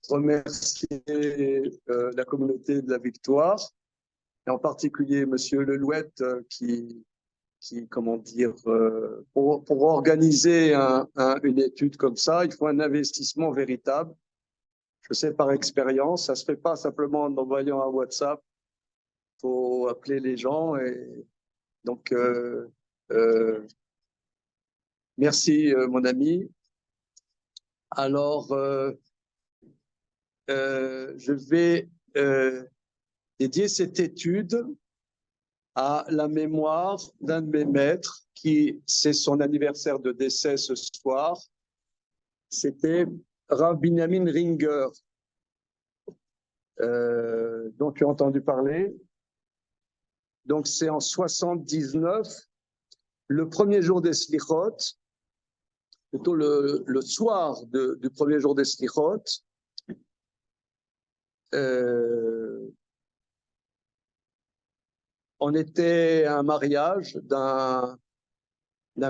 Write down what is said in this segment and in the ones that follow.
remercier la communauté de la Victoire, et en particulier Monsieur Lelouette qui comment dire, pour organiser une étude comme ça, il faut un investissement véritable. Je sais par expérience, ça ne se fait pas simplement en envoyant un WhatsApp, il faut appeler les gens. Et donc, merci mon ami. Alors, je vais dédier cette étude à la mémoire d'un de mes maîtres c'est son anniversaire de décès ce soir. C'était Rav Binyamin Ringer, dont tu as entendu parler. Donc c'est en 79, le premier jour des Slichot, plutôt le soir du premier jour des Slichot. On était à un mariage d'un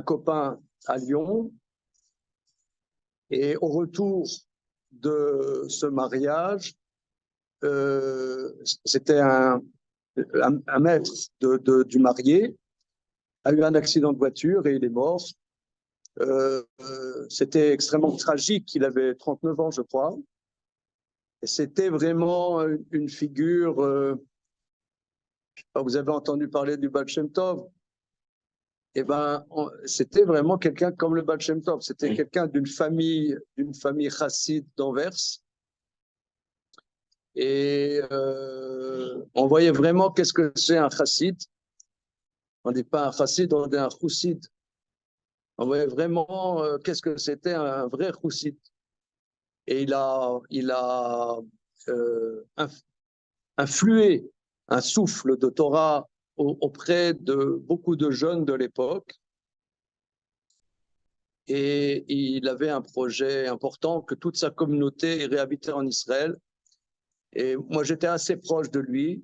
copain à Lyon, et au retour de ce mariage, c'était un maître du marié a eu un accident de voiture et il est mort. C'était extrêmement tragique, il avait 39 ans je crois, et c'était vraiment une figure, vous avez entendu parler du Baal Shem Tov. Eh ben, c'était vraiment quelqu'un comme le Baal Shem Tov. C'était quelqu'un d'une famille chasside d'Anvers. Et on voyait vraiment qu'est-ce que c'est un chassid. On n'est pas un chassid, on est un choussid. On voyait vraiment qu'est-ce que c'était un vrai choussid. Et il a influé un souffle de Torah auprès de beaucoup de jeunes de l'époque. Et il avait un projet important que toute sa communauté est réhabitée en Israël. Et moi, j'étais assez proche de lui.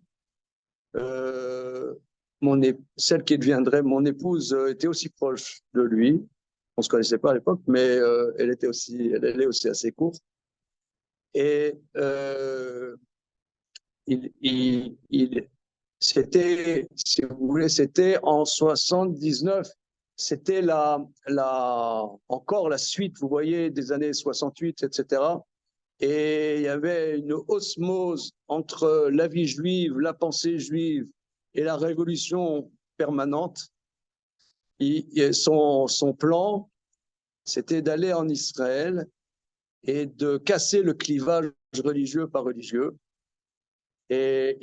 Celle qui deviendrait mon épouse était aussi proche de lui. On ne se connaissait pas à l'époque, mais elle est aussi assez courte. Et c'était, si vous voulez, c'était en 79. C'était encore la suite, vous voyez, des années 68, etc. Et il y avait une osmose entre la vie juive, la pensée juive et la révolution permanente. Son plan, c'était d'aller en Israël et de casser le clivage religieux par religieux. Et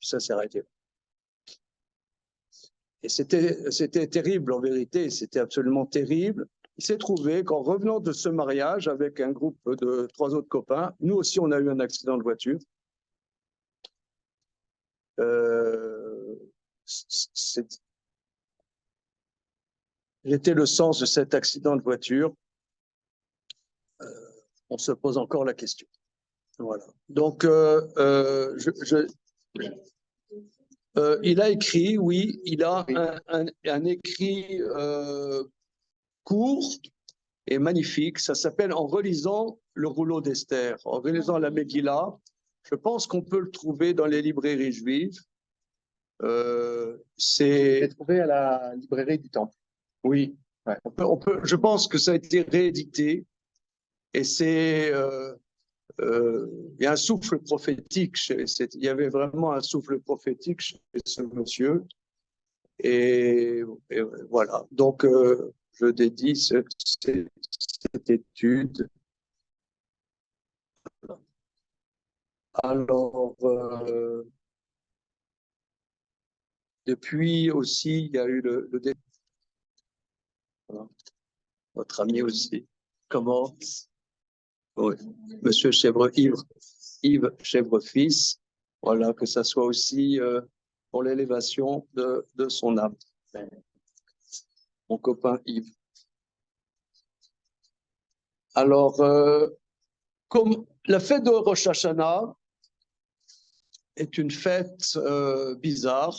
ça s'est arrêté. Et c'était terrible en vérité, c'était absolument terrible. Il s'est trouvé qu'en revenant de ce mariage avec un groupe de 3 autres copains, nous aussi on a eu un accident de voiture. J'étais le sens de cet accident de voiture. On se pose encore la question. Voilà. Donc, il a écrit, oui, il a un écrit court et magnifique. Ça s'appelle En relisant le rouleau d'Esther, en relisant la Megillah. Je pense qu'on peut le trouver dans les librairies juives. C'est trouvé à la librairie du Temple. Oui, ouais. Je pense que ça a été réédité et il y a un souffle prophétique. Il y avait vraiment un souffle prophétique chez ce monsieur. Et voilà. Donc, je dédie cette étude. Alors, depuis aussi, il y a eu le voilà. Votre ami aussi. Comment? Oui. Monsieur Yves Chèvre-Fils. Voilà, que ça soit aussi pour l'élévation de son âme. Mon copain Yves. Alors, comme la fête de Rosh Hashanah est une fête bizarre,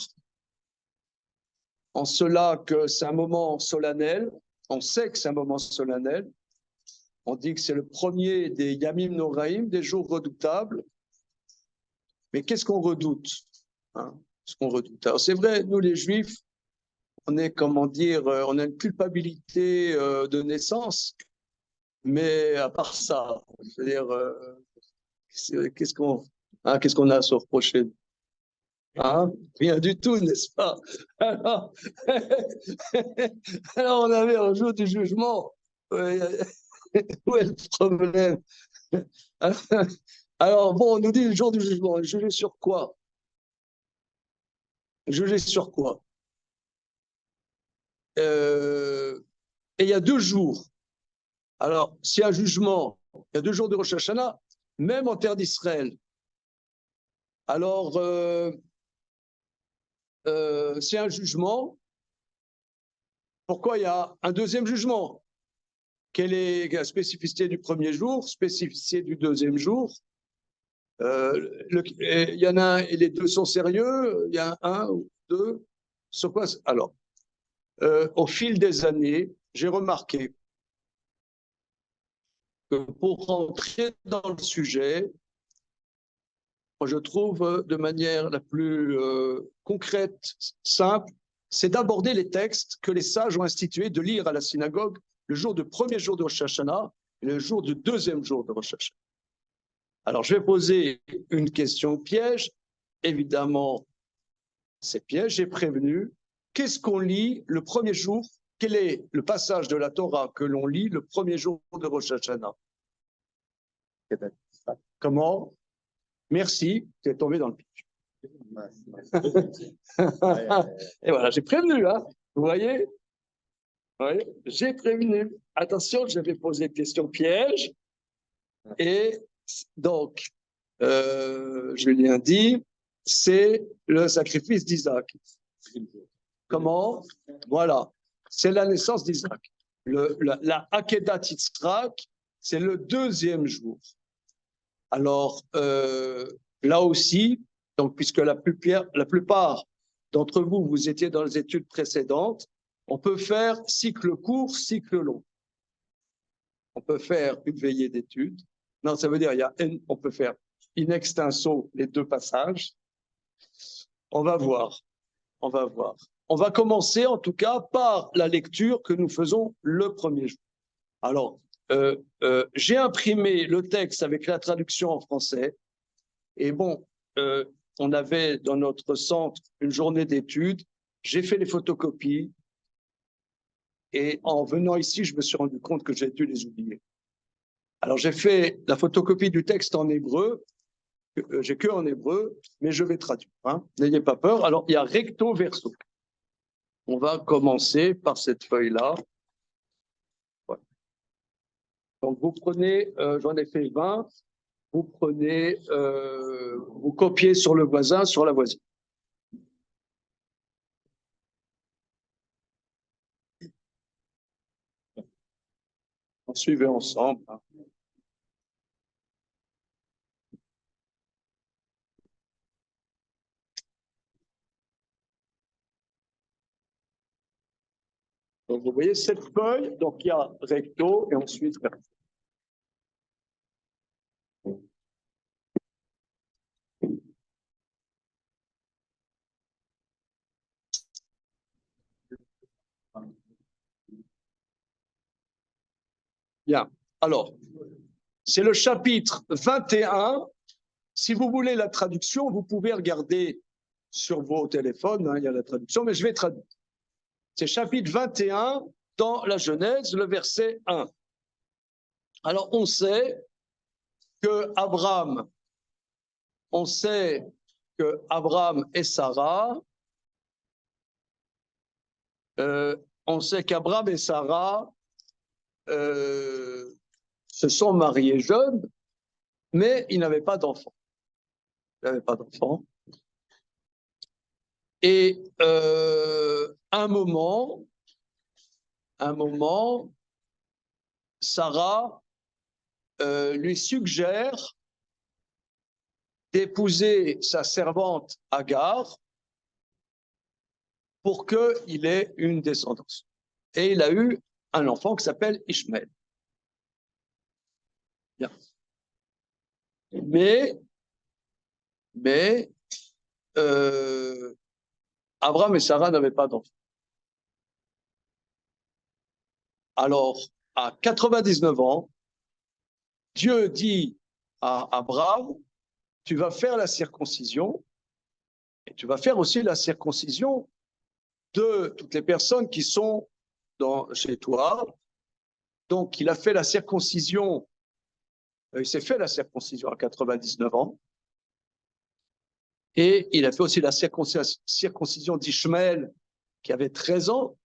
en cela que c'est un moment solennel, on sait que c'est un moment solennel, On dit que c'est le premier des Yamim Noraïm, des jours redoutables. Mais qu'est-ce qu'on redoute, hein? Ce qu'on redoute. Alors c'est vrai, nous les Juifs, on est, comment dire, on a une culpabilité de naissance, mais à part ça, je veux dire, qu'est-ce qu'on a à se reprocher? Hein? Rien du tout, n'est-ce pas? Alors, alors, on avait un jour du jugement. Où est le problème? Alors, bon, on nous dit le jour du jugement. Juger sur quoi? Juger sur quoi? Et il y a 2 jours. Alors, s'il y a un jugement, il y a 2 jours de Rosh Hashanah, même en terre d'Israël. Alors, c'est un jugement. Pourquoi il y a un deuxième jugement? Quelle est la spécificité du premier jour, spécificité du deuxième jour? Il y en a un, et les deux sont sérieux. Il y a un ou deux. Sur quoi? Alors, au fil des années, j'ai remarqué que pour rentrer dans le sujet, moi, je trouve de manière la plus concrète, simple, c'est d'aborder les textes que les sages ont institués de lire à la synagogue le jour du premier jour de Rosh Hashanah et le jour du deuxième jour de Rosh Hashanah. Alors, je vais poser une question piège. Évidemment, c'est piège, j'ai prévenu. Qu'est-ce qu'on lit le premier jour? Quel est le passage de la Torah que l'on lit le premier jour de Rosh Hashanah? Comment? Merci, tu es tombé dans le piège. Et voilà, j'ai prévenu, hein? Vous voyez? Oui, j'ai prévenu. Attention, je vais poser une question piège. Et donc, Julien dit, c'est le sacrifice d'Isaac. Comment? Voilà, c'est la naissance d'Isaac. La Akedat Yitzhak, c'est le deuxième jour. Alors, là aussi, donc, puisque la plupart d'entre vous, vous étiez dans les études précédentes, on peut faire cycle court, cycle long. On peut faire une veillée d'études. Non, ça veut dire, on peut faire in extenso les 2 passages. On va voir. On va voir. On va commencer en tout cas par la lecture que nous faisons le premier jour. Alors, j'ai imprimé le texte avec la traduction en français. Et bon, on avait dans notre centre une journée d'études. J'ai fait les photocopies. Et en venant ici, je me suis rendu compte que j'ai dû les oublier. Alors, j'ai fait la photocopie du texte en hébreu. J'ai que en hébreu, mais je vais traduire. Hein. N'ayez pas peur. Alors, il y a recto verso. On va commencer par cette feuille-là. Voilà. Donc, vous prenez, j'en ai fait 20, vous prenez, vous copiez sur le voisin, sur la voisine. On suivait ensemble. Hein. Donc, vous voyez cette feuille, donc il y a recto et ensuite verso. Bien. Alors, c'est le chapitre 21. Si vous voulez la traduction, vous pouvez regarder sur vos téléphones, hein, il y a la traduction, mais je vais traduire. C'est chapitre 21 dans la Genèse, le verset 1. Alors, on sait que Abraham et Sarah, on sait qu'Abraham et Sarah se sont mariés jeunes, mais ils n'avaient pas d'enfants. Ils n'avaient pas d'enfants. Et un moment, Sarah lui suggère d'épouser sa servante Agar pour qu'il ait une descendance. Et il a eu un enfant qui s'appelle Ishmaël. Bien. Mais Abraham et Sarah n'avaient pas d'enfants. Alors, à 99 ans, Dieu dit à Abraham, tu vas faire la circoncision et tu vas faire aussi la circoncision de toutes les personnes qui sont chez toi. Donc, il a fait la circoncision, il s'est fait la circoncision à 99 ans. Et il a fait aussi la circoncision d'Ishmaël, qui avait 13 ans.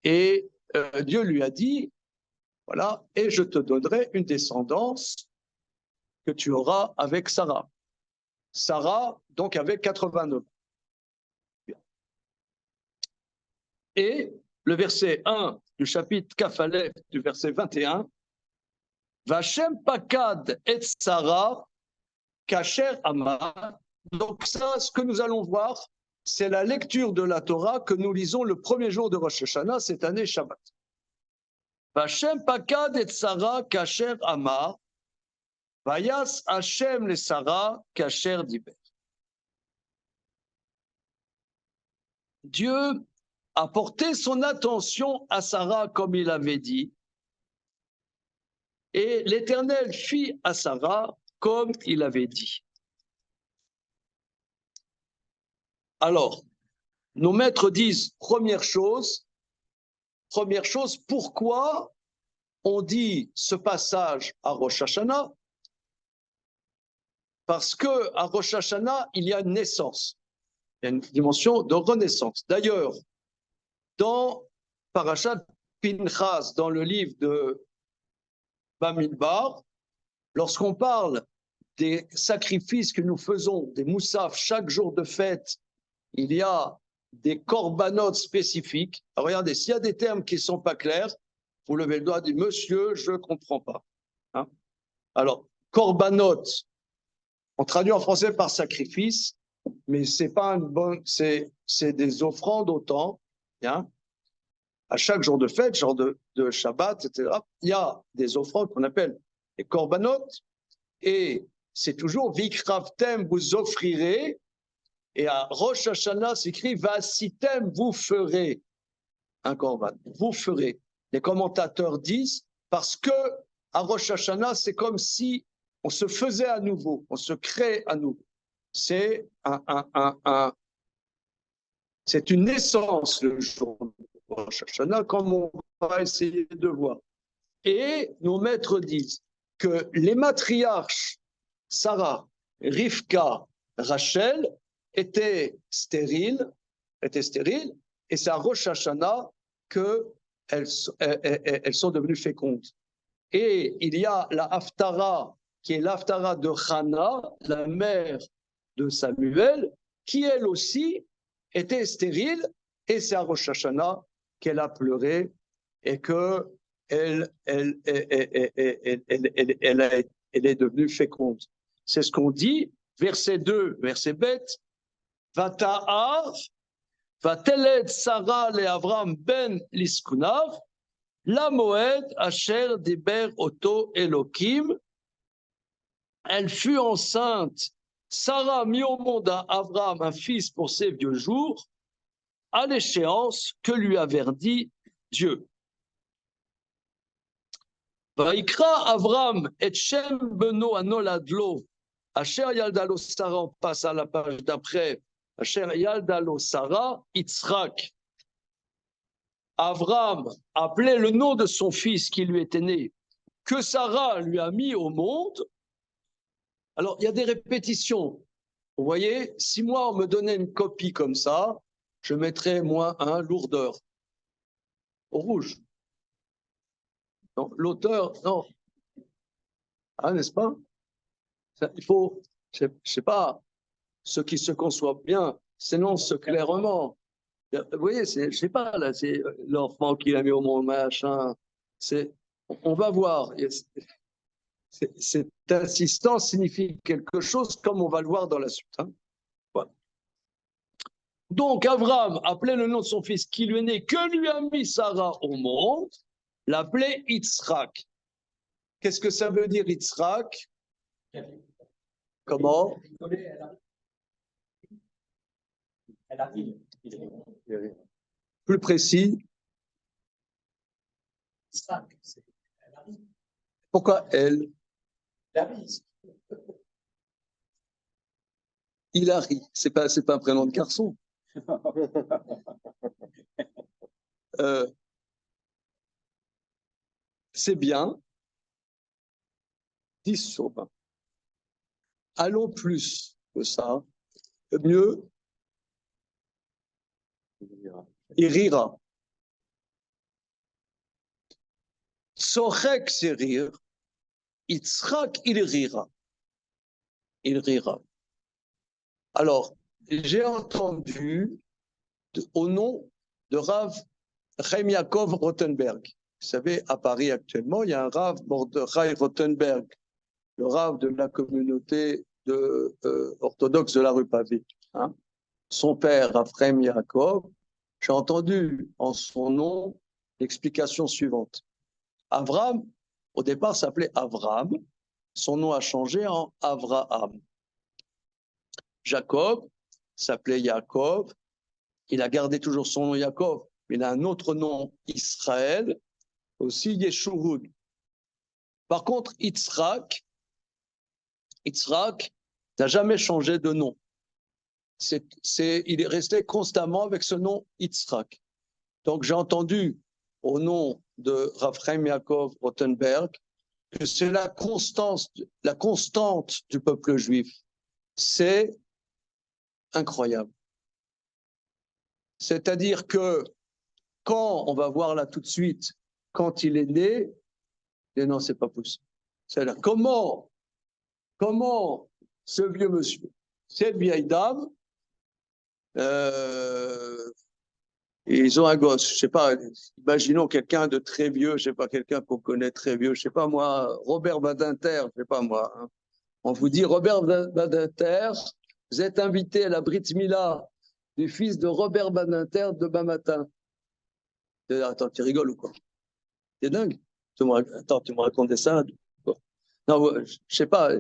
Et Dieu lui a dit, voilà, et je te donnerai une descendance que tu auras avec Sarah. Sarah, donc, avait 89 ans. Et le verset 1 du chapitre Kafalef, du verset 21, Vachem pakad et Sarah, kacher amar. Donc ça, ce que nous allons voir, c'est la lecture de la Torah que nous lisons le premier jour de Rosh Hashanah, cette année Shabbat. Vachem pakad et Sarah, kacher amar, vayas Hashem le Sarah, kacher diber. Dieu a porté son attention à Sarah comme il avait dit, et l'Éternel fit à Sarah comme il avait dit. Alors, nos maîtres disent, première chose, pourquoi on dit ce passage à Rosh Hashanah? Parce qu'à Rosh Hashanah, il y a une naissance, il y a une dimension de renaissance. D'ailleurs, dans Parashat Pinchas, dans le livre de Bamidbar, lorsqu'on parle des sacrifices que nous faisons, des moussaf, chaque jour de fête, il y a des corbanotes spécifiques. Alors, regardez, s'il y a des termes qui ne sont pas clairs, vous levez le doigt et dites, monsieur, je ne comprends pas. Hein? Alors, corbanotes, on traduit en français par sacrifice, mais c'est pas une bonne, c'est des offrandes autant. Hein? À chaque jour de fête, genre de Shabbat, etc., il y a des offrandes qu'on appelle les corbanotes, et c'est toujours Vikravtem, vous offrirez, et à Rosh Hashanah s'écrit Vasitem, vous ferez un korban, vous ferez. Les commentateurs disent parce que à Rosh Hashanah, c'est comme si on se faisait à nouveau, on se crée à nouveau. C'est c'est une naissance le jour de Rosh Hashanah, comme on va essayer de voir. Et nos maîtres disent que les matriarches, Sarah, Rivka, Rachel, étaient stériles, et c'est à Rosh Hashanah qu'elles sont devenues fécondes. Et il y a la Haftara, qui est l'Haftara de Hannah, la mère de Samuel, qui elle aussi était stérile, et c'est à Rosh Hashanah qu'elle a pleuré et qu'elle est devenue féconde. C'est ce qu'on dit, verset 2, verset bête, Vata'ar, Vateled Sarah le Avram ben Liskunav, la Moed Asher Diber Oto Elohim. Elle fut enceinte. Sarah mit au monde à Avram un fils pour ses vieux jours, à l'échéance que lui avait dit Dieu. Vaikra Avram et Shem beno anoladlo, Asher Yaldalo Sarah, on passe à la page d'après, Asher Yaldalo Sarah, Yitzhak. Avram appelait le nom de son fils qui lui était né, que Sarah lui a mis au monde. Alors, il y a des répétitions. Vous voyez, si moi, on me donnait une copie comme ça, je mettrais -1, lourdeur. Au rouge. Non, l'auteur, non. Ah, n'est-ce pas? Il faut, je ne sais pas, ceux qui se conçoivent bien s'énoncent clairement. Vous voyez, je ne sais pas, là, c'est l'enfant qui l'a mis au monde, machin. On va voir. Cette insistance signifie quelque chose, comme on va le voir dans la suite. Hein. Voilà. Donc, Avram appelait le nom de son fils qui lui est né, que lui a mis Sarah au monde, l'appelait Yitzhak. Qu'est-ce que ça veut dire Yitzhak? Comment? Plus précis. Pourquoi elle? Hilary, c'est pas un prénom de garçon. C'est bien. 10 sur 20. Allons plus que ça. Mieux. Il rira. Sorek, c'est rire. Yitzhak, il rira. Il rira. Alors, j'ai entendu au nom de Rav Chaim Yaakov Rothenberg. Vous savez, à Paris actuellement, il y a un Rav Mordechai Rothenberg, le Rav de la communauté orthodoxe de la rue Pavée. Hein. Son père, Rav Chaim Yaakov, j'ai entendu en son nom l'explication suivante. Avram, au départ, s'appelait Avram. Son nom a changé en Avraham. Jacob s'appelait Yaakov. Il a gardé toujours son nom Yaakov. Il a un autre nom, Israël, aussi Yeshurun. Par contre, Yitzhak n'a jamais changé de nom. Il est resté constamment avec ce nom Yitzhak. Donc j'ai entendu au nom de Rav Chaim Yaakov Rothenberg que c'est la constante du peuple juif. C'est incroyable. C'est-à-dire que quand on va voir là tout de suite, quand il est né, et non, c'est pas possible. C'est-à-dire comment ce vieux monsieur, cette vieille dame, ils ont un gosse, je sais pas, imaginons quelqu'un de très vieux, je sais pas, quelqu'un qu'on connaît très vieux, je sais pas moi, Robert Badinter, je sais pas moi. Hein. On vous dit, Robert Badinter, vous êtes invité à la Brit Mila du fils de Robert Badinter demain matin. Attends, tu rigoles ou quoi? T'es dingue? Attends, tu me racontais ça? Non, je sais pas,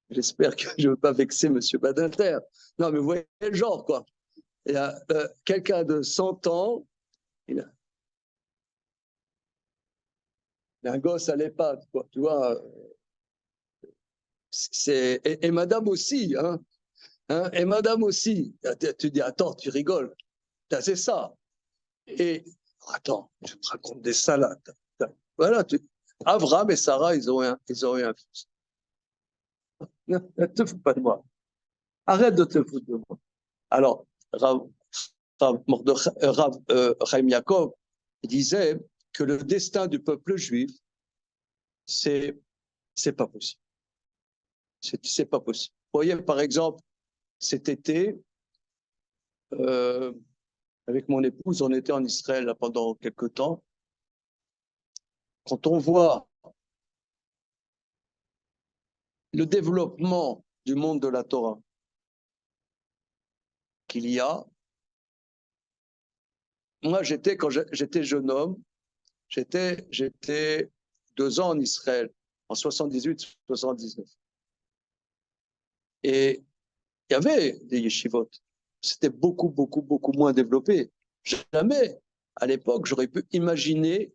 j'espère que je ne veux pas vexer M. Badinter. Non, mais vous voyez le genre, quoi. Il y a quelqu'un de 100 ans, il a un gosse à l'EHPAD, quoi. Tu vois, et madame aussi, hein, et madame aussi. Tu dis, attends, tu rigoles. C'est ça. Et, attends, je te raconte des salades. Voilà, Avram et Sarah, ils ont eu un fils. Ne te fous pas de moi. Arrête de te foutre de moi. Alors, Rav Chaim Yaakov disait que le destin du peuple juif, c'est pas possible. C'est pas possible. Vous voyez, par exemple, cet été, avec mon épouse, on était en Israël là, pendant quelque temps. Quand on voit le développement du monde de la Torah qu'il y a, moi, quand j'étais jeune homme, j'étais 2 ans en Israël, en 78-79. Et il y avait des yeshivot. C'était beaucoup moins développé. Jamais, à l'époque, j'aurais pu imaginer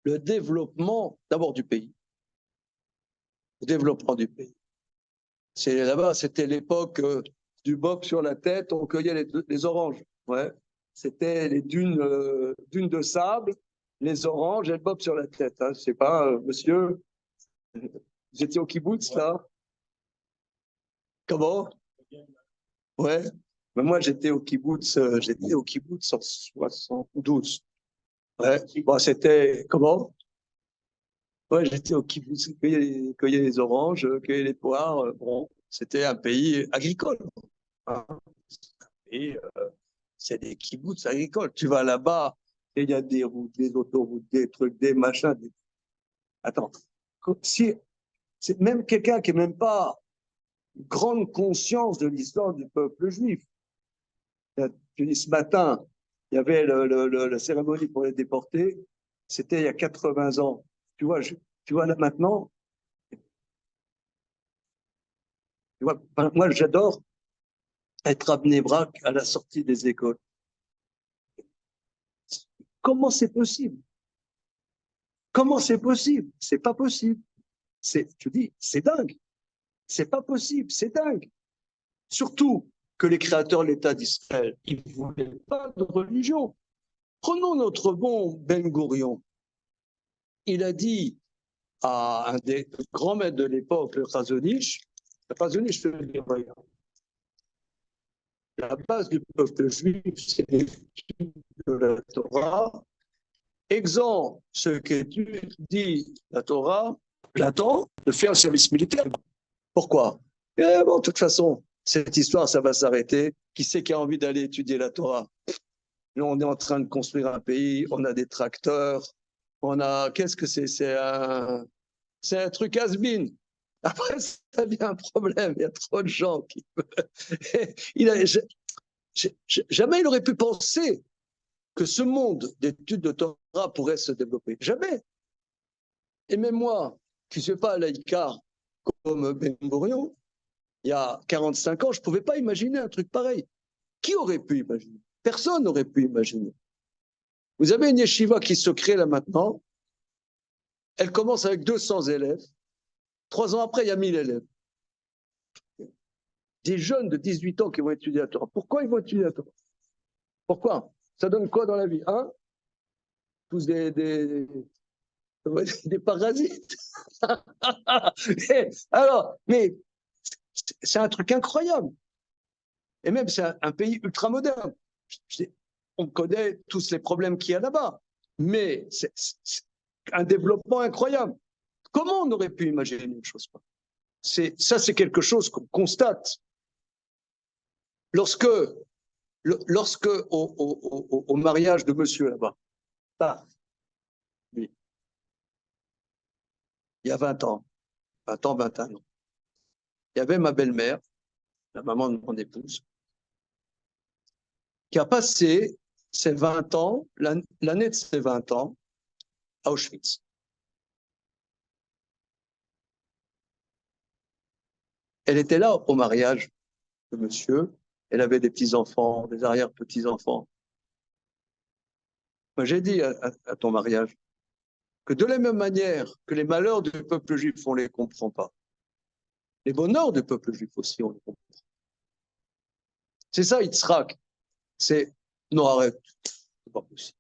le développement d'abord du pays. Le développement du pays. Là-bas, c'était l'époque du bob sur la tête, on cueillait les oranges. Ouais. C'était les dunes de sable, les oranges et le bob sur la tête. Hein. Je sais pas, monsieur, vous étiez au kibbutz, là? Comment? Ouais. Mais moi, j'étais au kibbutz en 72. Ouais. Bon, c'était comment? Ouais, j'étais au kibbutz, cueillir les oranges, cueillir les poires. Bon, c'était un pays agricole. Hein. Et c'est des kibbutz agricoles. Tu vas là-bas, et il y a des routes, des autoroutes, des trucs, des machins. Attends, si c'est même quelqu'un qui n'a même pas grande conscience de l'histoire du peuple juif. Tu dis, ce matin, il y avait la cérémonie pour les déportés. C'était il y a 80 ans. Tu vois, tu vois là maintenant, tu vois, moi j'adore être à Bnei Brak à la sortie des écoles. Comment c'est possible? Comment c'est possible? C'est pas possible. Je dis, c'est dingue. C'est pas possible, c'est dingue. Surtout que les créateurs de l'État d'Israël, ils ne voulaient pas de religion. Prenons notre bon Ben Gourion. Il a dit à un des grands maîtres de l'époque, le Chazonich, je te dis, regarde, la base du peuple juif, c'est l'étude de la Torah. Exempt ce que tu dis la Torah, j'attends de faire un service militaire. Pourquoi? Bon, de toute façon, cette histoire, ça va s'arrêter. Qui c'est qui a envie d'aller étudier la Torah? Nous, on est en train de construire un pays, on a des tracteurs, on a. Qu'est-ce que c'est? C'est un truc has-been. Après, ça devient un problème. Il y a trop de gens qui. Jamais il aurait pu penser que ce monde d'études de Torah pourrait se développer. Jamais. Et même moi, qui ne suis pas à l'Aïkar comme Ben Gurion, il y a 45 ans, je ne pouvais pas imaginer un truc pareil. Qui aurait pu imaginer? Personne n'aurait pu imaginer. Vous avez une yeshiva qui se crée là maintenant. Elle commence avec 200 élèves. 3 ans après, il y a 1000 élèves. Des jeunes de 18 ans qui vont étudier la Torah. Pourquoi ils vont étudier la Torah? Pourquoi? Ça donne quoi dans la vie? Hein? Tous des parasites. Alors, mais c'est un truc incroyable. Et même, c'est un pays ultra moderne. On connaît tous les problèmes qu'il y a là-bas. Mais c'est un développement incroyable. Comment on aurait pu imaginer une chose pareille? Ça, c'est quelque chose qu'on constate. Lorsque au mariage de monsieur là-bas, lui, il y a 20 ans, 21 ans, il y avait ma belle-mère, la maman de mon épouse, qui a passé ses 20 ans, l'année de ses 20 ans, à Auschwitz. Elle était là au mariage de monsieur, elle avait des petits-enfants, des arrière-petits-enfants. Moi, j'ai dit à ton mariage que de la même manière que les malheurs du peuple juif, on ne les comprend pas, les bonheurs du peuple juif aussi, on les comprend. C'est ça, Yitzhak. C'est non, arrête, c'est pas possible.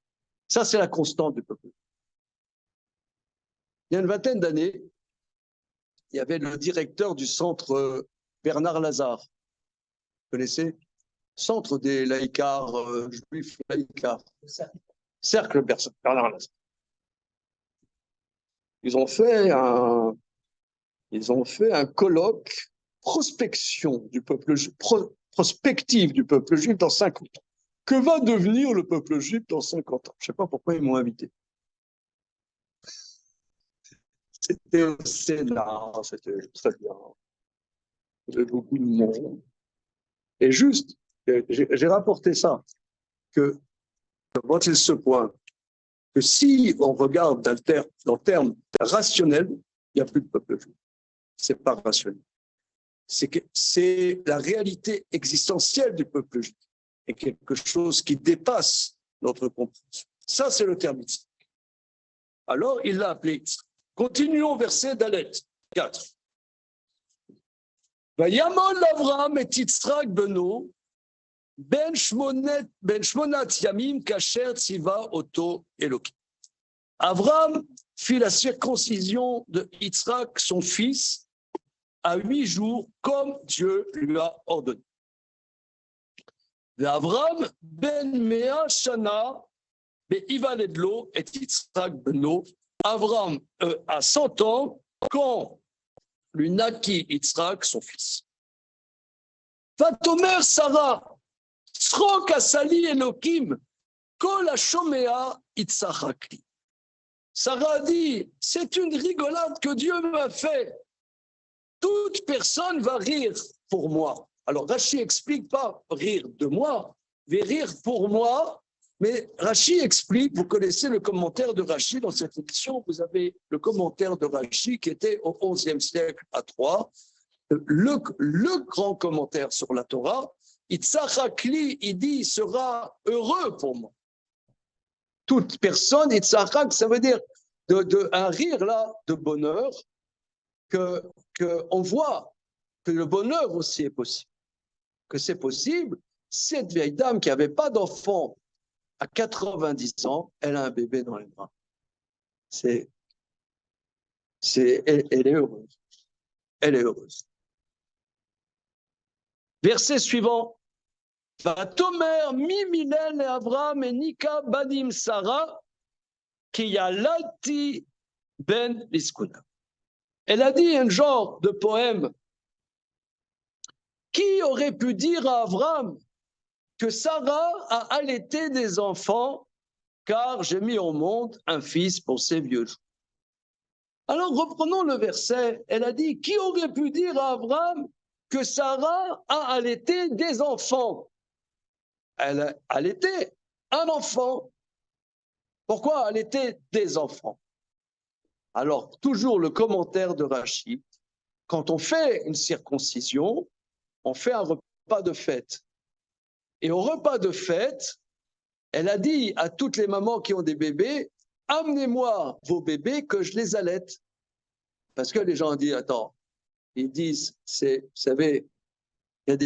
Ça, c'est la constante du peuple. Il y a une vingtaine d'années, il y avait le directeur du centre Bernard Lazare. Vous connaissez? Centre des laïcars, juifs laïcars. Cercle Bernard Lazare. Ils ont fait un colloque prospection du peuple juif, prospective du peuple juif dans 50 ans. Que va devenir le peuple juif dans 50 ans? Je ne sais pas pourquoi ils m'ont invité. C'était au Sénat, c'était très bien. Il y avait beaucoup de monde. Et juste, j'ai rapporté ça, que voici ce point, que si on regarde en termes rationnels, il n'y a plus de peuple juif. Ce n'est pas rationnel. C'est la réalité existentielle du peuple juif et quelque chose qui dépasse notre compréhension. Ça, c'est le terme Yitzhak. Alors, il l'a appelé Yitzhak. Continuons, verset Dalet 4. Vayamol Avraham et Yitzhak beno ben shmonat yamim kasher tziva oto Elokim. Avraham fit la circoncision de Yitzhak, son fils, à 8 jours, comme Dieu lui a ordonné. Avraham ben mea shana be'ivaledlo et Yitzhak beno. Avraham a 100 ans quand lui naquit Yitzhak, son fils. Vatomer Sarah, Srok asali Elokim, kol hashomea Yitzhak. Sarah a dit, c'est une rigolade que Dieu m'a fait. Toute personne va rire pour moi. Alors Rashi explique pas rire de moi, mais rire pour moi Mais Rashi explique, vous connaissez le commentaire de Rashi dans cette édition, vous avez le commentaire de Rashi qui était au XIe siècle à Troyes, le grand commentaire sur la Torah. Itzachakli, il dit, il sera heureux pour moi. Toute personne, Itzachak, ça veut dire un rire là de bonheur, que on voit que le bonheur aussi est possible, que c'est possible. Cette vieille dame qui n'avait pas d'enfant à 90 ans, elle a un bébé dans les bras. Elle est heureuse. Elle est heureuse. Verset suivant. Vatomer mi Milel et Avram et Nika banim Sarah qui yalati ben liskuna. Elle a dit un genre de poème. Qui aurait pu dire à Avram que Sarah a allaité des enfants car j'ai mis au monde un fils pour ses vieux jours. Alors reprenons le verset. Elle a dit, qui aurait pu dire à Avram que Sarah a allaité des enfants? Elle a allaité un enfant. Pourquoi allaiter des enfants? Alors, toujours le commentaire de Rashi, quand on fait une circoncision, on fait un repas de fête. Et au repas de fête, elle a dit à toutes les mamans qui ont des bébés, amenez-moi vos bébés que je les allaite. Parce que les gens ont dit, attends, ils disent, vous savez, il y a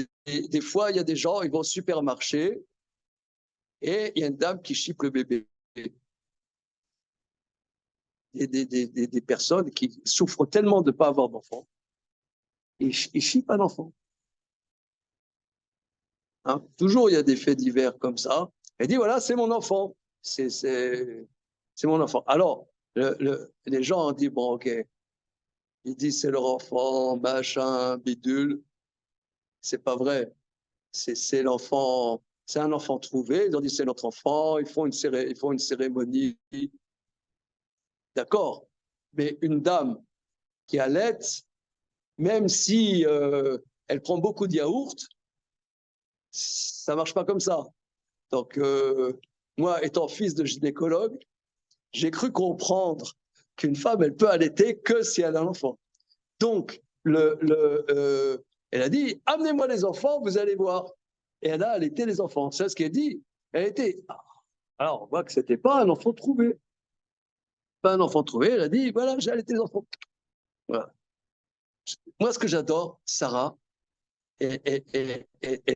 des fois, il y a des gens, ils vont au supermarché et il y a une dame qui chipe le bébé. Des personnes qui souffrent tellement de ne pas avoir d'enfant, ils chippent un enfant. Hein? Toujours, il y a des faits divers comme ça. Elle dit, voilà, c'est mon enfant. C'est mon enfant. Alors, les gens ont dit, bon, ok. Ils disent, c'est leur enfant, machin, bidule. C'est pas vrai. C'est l'enfant, c'est un enfant trouvé. Ils ont dit, c'est notre enfant. Ils font une cérémonie. D'accord. Mais une dame qui allaite, même si elle prend beaucoup de yaourt, ça marche pas comme ça. Donc, moi, étant fils de gynécologue, j'ai cru comprendre qu'une femme, elle peut allaiter que si elle a un enfant. Donc, elle a dit, amenez-moi les enfants, vous allez voir. Et elle a allaité les enfants. C'est ce qu'elle dit. Elle était. Alors, on voit que c'était pas un enfant trouvé. Pas un enfant trouvé. Elle a dit, voilà, j'ai allaité les enfants. Voilà. Moi, ce que j'adore, Sarah, elle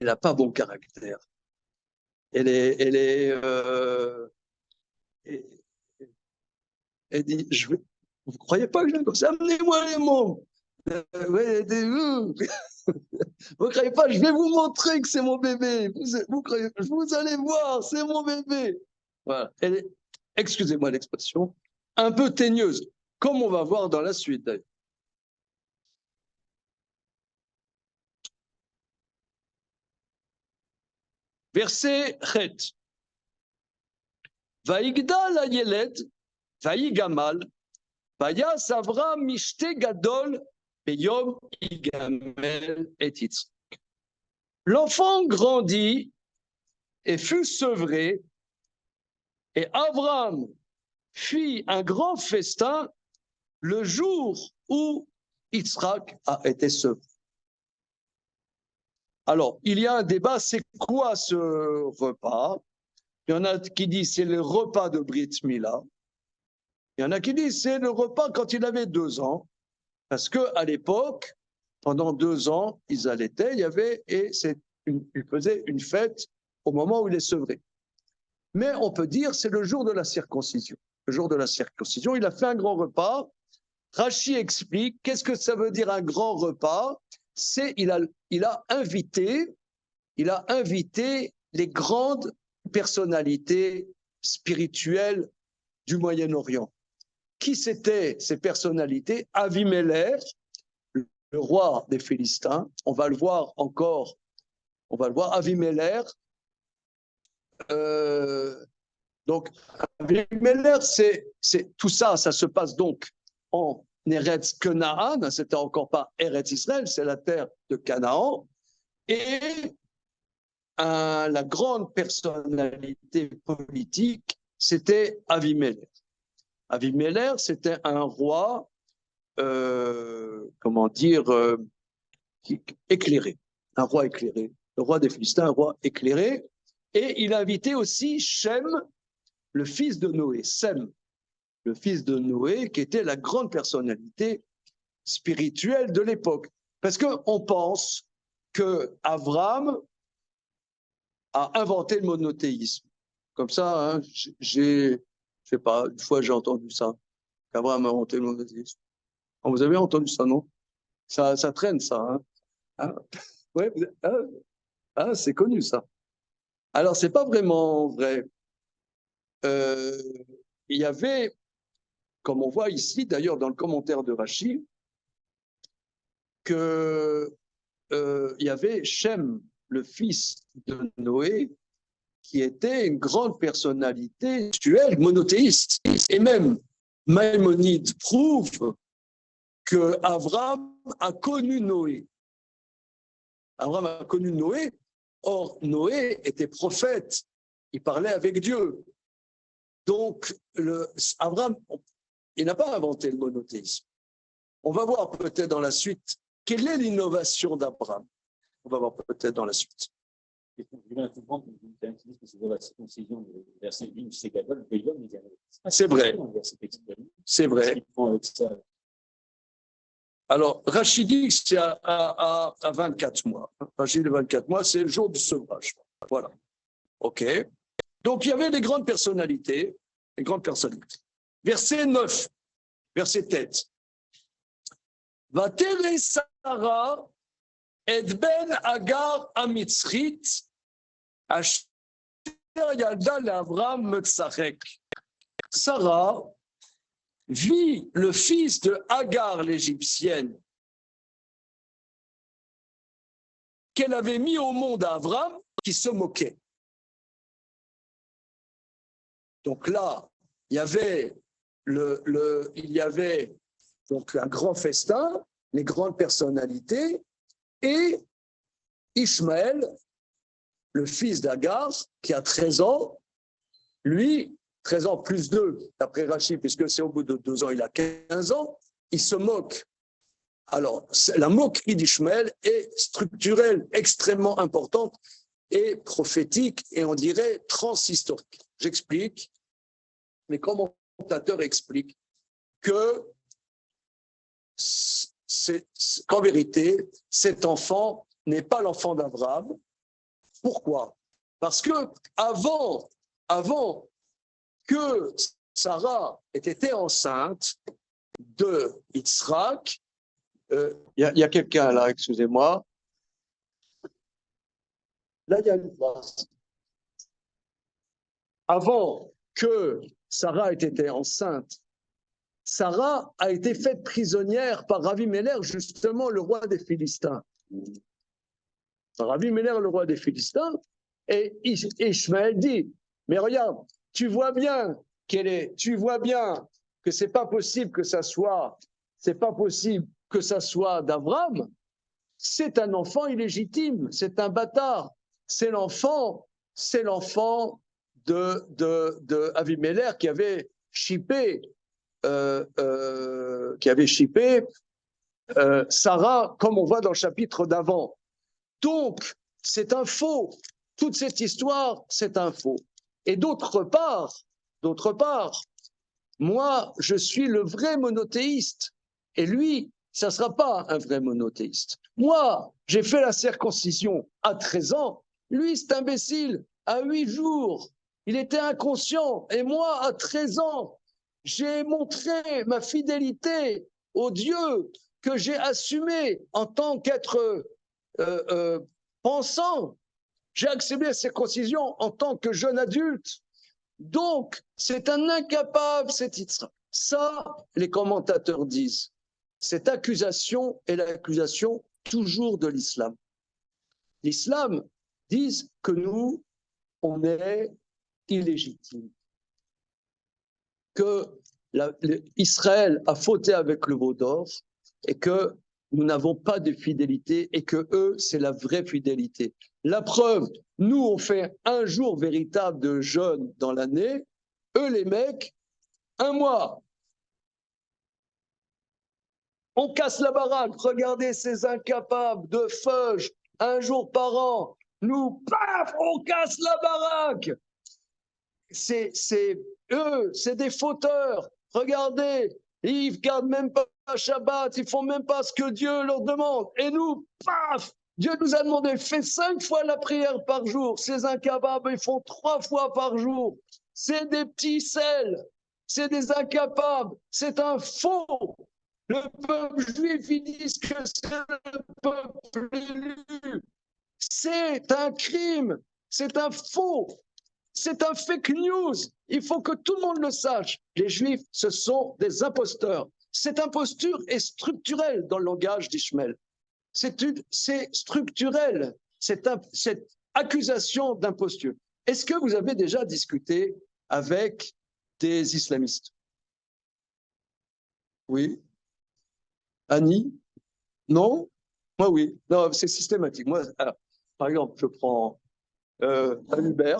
n'a pas bon caractère. Elle dit, vous ne croyez pas que je comme ça? Amenez-moi les mots. Vous ne croyez pas, je vais vous montrer que c'est mon bébé. Vous allez voir, c'est mon bébé. Voilà. Elle est, excusez-moi l'expression, un peu teigneuse, comme on va voir dans la suite d'ailleurs. Verset Chet. Vaïgdal ayeled, vaïgamal, vayas Avram mishte gadol, beyom igamel et Yitzhak. L'enfant grandit et fut sevré, et Avram fit un grand festin le jour où Yitzhak a été sevré. Alors, il y a un débat, c'est quoi ce repas? Il y en a qui disent c'est le repas de Brit Mila. Il y en a qui disent c'est le repas quand il avait 2 ans, parce qu'à l'époque, pendant 2 ans, ils allaitaient, ils faisaient une fête au moment où il est sevré. Mais on peut dire c'est le jour de la circoncision. Le jour de la circoncision, il a fait un grand repas. Rashi explique qu'est-ce que ça veut dire un grand repas. C'est il a invité les grandes personnalités spirituelles du Moyen-Orient. Qui c'étaient ces personnalités? Avimelech, le roi des Philistins. On va le voir encore. On va le voir. Avimelech. Donc, Avimelech, c'est tout ça. Ça se passe donc en Eretz Canaan. C'était encore pas Eretz Israël, c'est la terre de Canaan. Et la grande personnalité politique, c'était Avimelech. Avimelech, c'était un roi, comment dire, éclairé, un roi éclairé, le roi des Philistins, un roi éclairé, et il a invité aussi Shem, le fils de Noé, Sem, le fils de Noé, qui était la grande personnalité spirituelle de l'époque. Parce qu'on pense que Abraham a inventé le monothéisme. Comme ça, hein, je sais pas, une fois j'ai entendu ça, qu'Abraham a inventé le monothéisme. Vous avez entendu ça, non? Ça traîne, ça. Hein? Ah, ouais, c'est connu, ça. Alors, c'est pas vraiment vrai. Il y avait, comme on voit ici, d'ailleurs, dans le commentaire de Rachi, que il y avait Shem, le fils de Noé, qui était une grande personnalité spirituelle monothéiste. Et même Maïmonide prouve que Abraham a connu Noé. Abraham a connu Noé. Or, Noé était prophète. Il parlait avec Dieu. Donc, Abraham, il n'a pas inventé le monothéisme. On va voir peut-être dans la suite quelle est l'innovation d'Abraham. On va voir peut-être dans la suite. C'est vrai. C'est vrai. Alors, Rachid dit que c'est à 24 mois. Rachid, 24 mois, c'est le jour du sevrage. Voilà. OK. Donc, il y avait des grandes personnalités. Les grandes personnalités. Verset 9, verset tête. Vatere Sarah et ben Agar Amitzrit asher yalda le'Avram metzarek. Sarah vit le fils de Agar l'égyptienne qu'elle avait mis au monde à Avram qui se moquait. Donc là, il y avait donc un grand festin, les grandes personnalités, et Ishmaël, le fils d'Agar, qui a 13 ans, lui, 13 ans plus 2, d'après Rachid, puisque c'est au bout de 2 ans, il a 15 ans, il se moque. Alors, la moquerie d'Ishmaël est structurelle, extrêmement importante et prophétique, et on dirait transhistorique. J'explique. Les commentateurs expliquent que qu'en vérité, cet enfant n'est pas l'enfant d'Abraham. Pourquoi? Parce que avant que Sarah ait été enceinte de Yitzhak, il y a quelqu'un là, excusez-moi. Là, il y a une phrase. Avant que Sarah ait été enceinte, Sarah a été faite prisonnière par Avimelech, justement le roi des Philistins. Par Avimelech, le roi des Philistins, et Ishmaël dit, mais regarde, tu vois bien que c'est pas possible que ça soit d'Abraham. C'est un enfant illégitime, c'est un bâtard, c'est l'enfant de Avimelech qui avait chippé Sarah, comme on voit dans le chapitre d'avant. Donc, c'est un faux. Toute cette histoire, c'est un faux. Et d'autre part, moi, je suis le vrai monothéiste. Et lui, ça ne sera pas un vrai monothéiste. Moi, j'ai fait la circoncision à 13 ans. Lui, c'est imbécile. À 8 jours, il était inconscient. Et moi, à 13 ans, j'ai montré ma fidélité au Dieu que j'ai assumé en tant qu'être pensant. J'ai accepté la circoncision en tant que jeune adulte. Donc, c'est un incapable, cet Yitzhak. Ça, les commentateurs disent. Cette accusation est l'accusation toujours de l'islam. L'islam dit que nous, on est illégitime. Que Israël a fauté avec le veau d'or et que nous n'avons pas de fidélité et que eux, c'est la vraie fidélité. La preuve, nous, on fait un jour véritable de jeûne dans l'année, eux, les mecs, un mois. On casse la baraque. Regardez ces incapables de feuge, un jour par an. Nous, paf, on casse la baraque. C'est eux, c'est des fauteurs. Regardez, ils ne gardent même pas Shabbat, ils ne font même pas ce que Dieu leur demande. Et nous, paf, Dieu nous a demandé, fais 5 fois la prière par jour. Ces incapables, ils font 3 fois par jour. C'est des petits sels, c'est des incapables, c'est un faux. Le peuple juif, ils disent que c'est le peuple élu. C'est un crime, c'est un faux. C'est un fake news. Il faut que tout le monde le sache. Les Juifs, ce sont des imposteurs. Cette imposture est structurelle dans le langage d'Ishmael. C'est structurel, cette accusation d'imposture. Est-ce que vous avez déjà discuté avec des islamistes? Oui. Annie? Non? Moi, oui. Non, c'est systématique. Moi, alors, par exemple, je prends un Uber.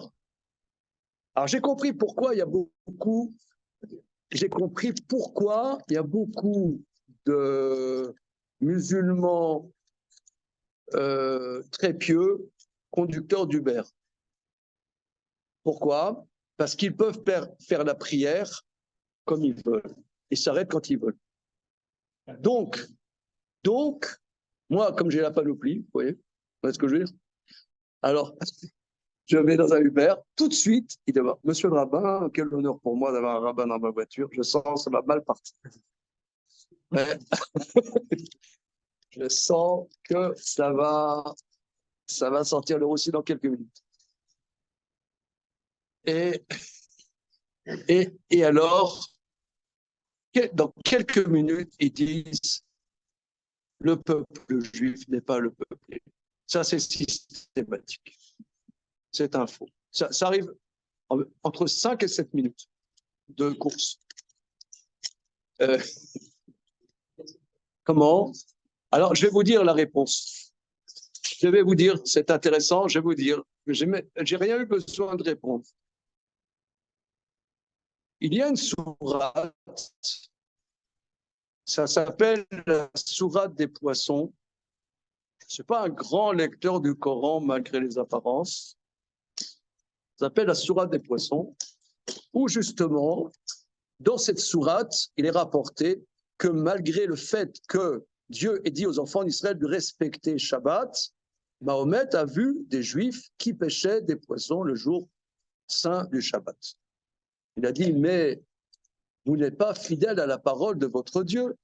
Alors, j'ai compris pourquoi il y a beaucoup de musulmans très pieux conducteurs d'Uber. Pourquoi? Parce qu'ils peuvent faire la prière comme ils veulent. Ils s'arrêtent quand ils veulent. Donc, moi, comme j'ai la panoplie, vous voyez ce que je veux dire? Alors, je vais dans un Uber, tout de suite, il dit, monsieur le rabbin, quel honneur pour moi d'avoir un rabbin dans ma voiture. Je sens que ça va mal partir. Mais je sens que ça va sortir le roussi dans quelques minutes. Et alors, dans quelques minutes, ils disent, le peuple juif n'est pas le peuple. Ça, c'est systématique. C'est un faux. Ça arrive entre 5 et 7 minutes de course. Comment? Alors, je vais vous dire la réponse. Je vais vous dire, c'est intéressant, je vais vous dire, j'ai rien eu besoin de répondre. Il y a une sourate, ça s'appelle la sourate des poissons. Je ne suis pas un grand lecteur du Coran malgré les apparences. Ça s'appelle la sourate des poissons, où justement, dans cette sourate, il est rapporté que malgré le fait que Dieu ait dit aux enfants d'Israël de respecter Shabbat, Mahomet a vu des Juifs qui pêchaient des poissons le jour saint du Shabbat. Il a dit, mais vous n'êtes pas fidèles à la parole de votre Dieu,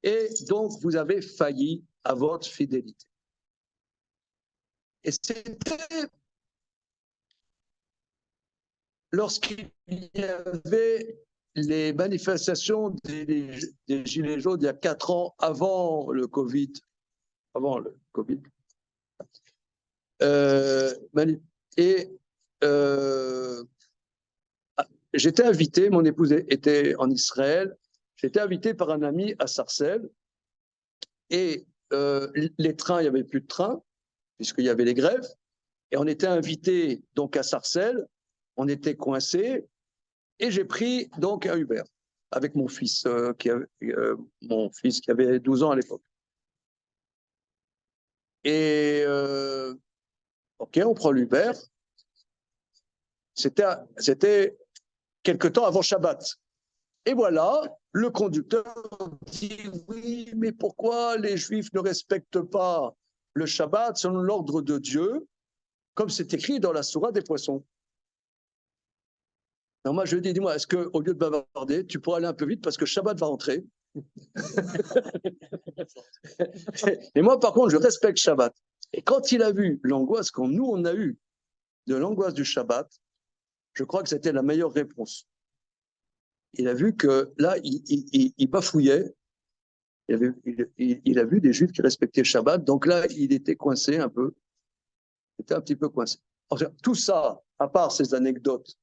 et donc vous avez failli à votre fidélité. Et c'était lorsqu'il y avait les manifestations des Gilets jaunes il y a 4 ans avant le Covid. J'étais invité, mon épouse était en Israël, j'étais invité par un ami à Sarcelles et les trains, il n'y avait plus de trains puisqu'il y avait les grèves et on était invité donc à Sarcelles, on était coincés et j'ai pris donc un Uber avec mon fils, qui avait 12 ans à l'époque. Et ok, on prend l'Uber. C'était quelque temps avant Shabbat. Et voilà, le conducteur dit oui, mais pourquoi les Juifs ne respectent pas le Shabbat selon l'ordre de Dieu, comme c'est écrit dans la sourate des poissons? Alors moi, je lui dis, dis-moi, est-ce qu'au lieu de bavarder, tu pourrais aller un peu vite parce que Shabbat va rentrer? Et moi, par contre, je respecte Shabbat. Et quand il a vu l'angoisse qu'on nous, on a eue de l'angoisse du Shabbat, je crois que c'était la meilleure réponse. Il a vu que là, il bafouillait. Il a vu des Juifs qui respectaient le Shabbat, donc là, il était coincé un peu. Il était un petit peu coincé. Enfin, tout ça, à part ces anecdotes,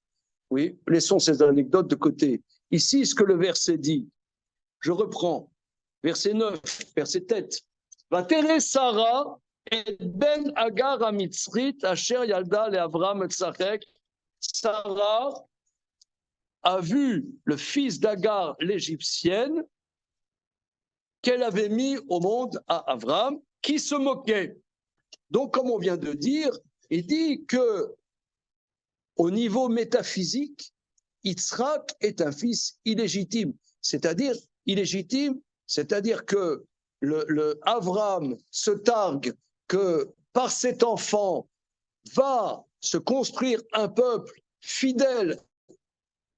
oui, laissons ces anecdotes de côté. Ici, ce que le verset dit, je reprends, verset 9, verset tête. ותראה שרה את בן הגר המצרית אשר ילדה לאברהם יצחק. Sarah a vu le fils d'Agar l'égyptienne qu'elle avait mis au monde à Abraham, qui se moquait. Donc, comme on vient de dire, il dit que au niveau métaphysique, Yitzhak est un fils illégitime, c'est-à-dire que Abraham se targue que par cet enfant va se construire un peuple fidèle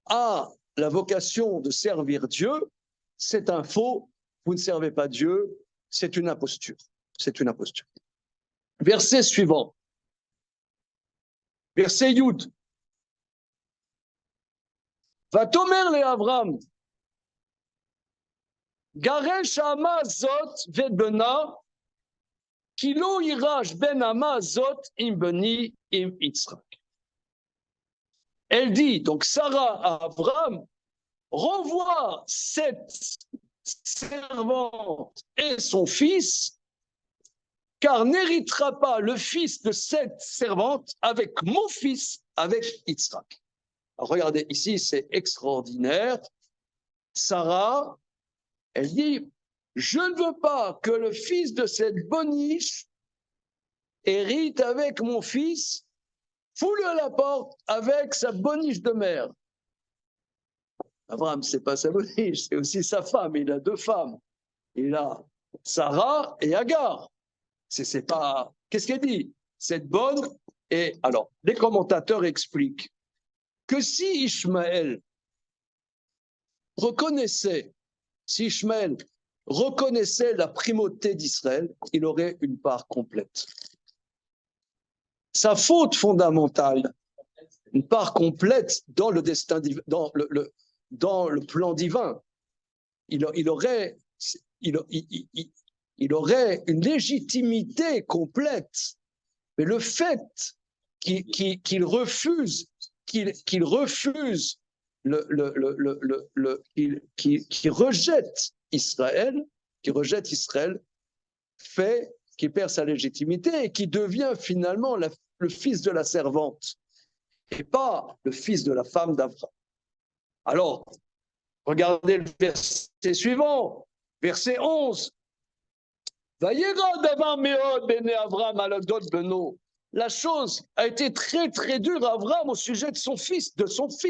à la vocation de servir Dieu. C'est un faux, vous ne servez pas Dieu, c'est une imposture. C'est une imposture. Verset suivant. Verset Yud. Vatomer le Avram, Garesh Ama Zot Vedbena, Kilo Irash Ben Ama Zot Imbeni Im Yitzhak. Elle dit, donc Sarah à Abraham, renvoie cette servante et son fils, car n'héritera pas le fils de cette servante avec mon fils, avec Yitzhak. Regardez, ici, c'est extraordinaire. Sarah, elle dit, je ne veux pas que le fils de cette boniche hérite avec mon fils, foule à la porte avec sa boniche de mère. Abraham, c'est pas sa boniche, c'est aussi sa femme. Il a deux femmes. Il a Sarah et Agar. C'est pas. Qu'est-ce qu'elle dit? Cette bonne. Et alors, les commentateurs expliquent que si Ishmaël reconnaissait la primauté d'Israël, il aurait une part complète. Sa faute fondamentale, une part complète dans le destin divin, dans le plan divin. Il aurait une légitimité complète. Mais le fait qu'il refuse, qu'il rejette Israël, fait qu'il perd sa légitimité et qui devient finalement le fils de la servante et pas le fils de la femme d'Abraham. Alors, regardez le verset suivant, verset 11. La chose a été très très dure à Abraham au sujet de son fils.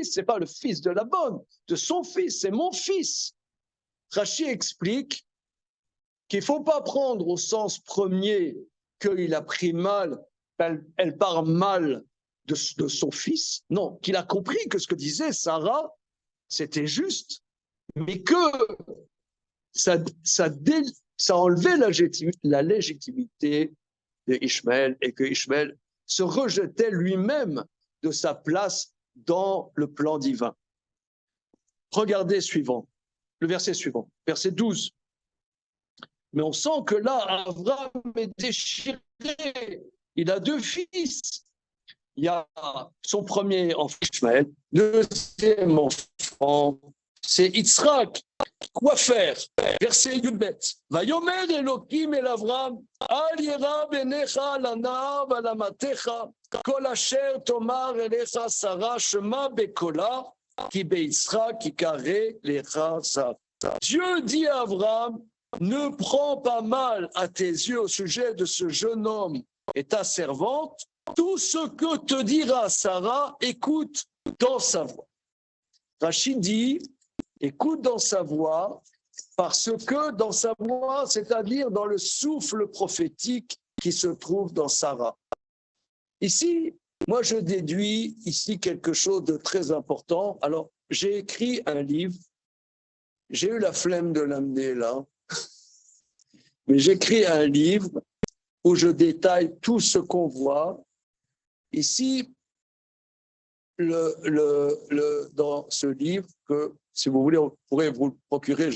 C'est pas le fils de la bonne, de son fils, c'est mon fils. Rachi explique qu'il ne faut pas prendre au sens premier qu'il a pris mal, elle parle mal de son fils. Non, qu'il a compris que ce que disait Sarah, c'était juste, mais que ça enlevait la légitimité de Ishmaël et que Ishmaël se rejetait lui-même de sa place dans le plan divin. Regardez le verset suivant, verset 12. Mais on sent que là, Abraham est déchiré. Il a deux fils. Il y a son premier enfant, Ishmaël. Deuxième enfant, c'est Yitzhak. Quoi faire? Verset Yudbet. Vayomer Elokim el Avram, al yera benecha lana valamatecha, kol asher tomar elecha Sarah shema bekola, ki beyitzhak ki kare lecha Sarah. Dieu dit à Abraham, ne prends pas mal à tes yeux au sujet de ce jeune homme et ta servante. Tout ce que te dira Sarah, écoute dans sa voix. Rachid dit, écoute dans sa voix, parce que dans sa voix, c'est-à-dire dans le souffle prophétique qui se trouve dans Sarah. Ici, moi je déduis ici quelque chose de très important. Alors, j'ai écrit un livre, j'ai eu la flemme de l'amener là, mais j'écris un livre où je détaille tout ce qu'on voit. Ici, dans ce livre, que si vous voulez, on pourrait vous le procurer,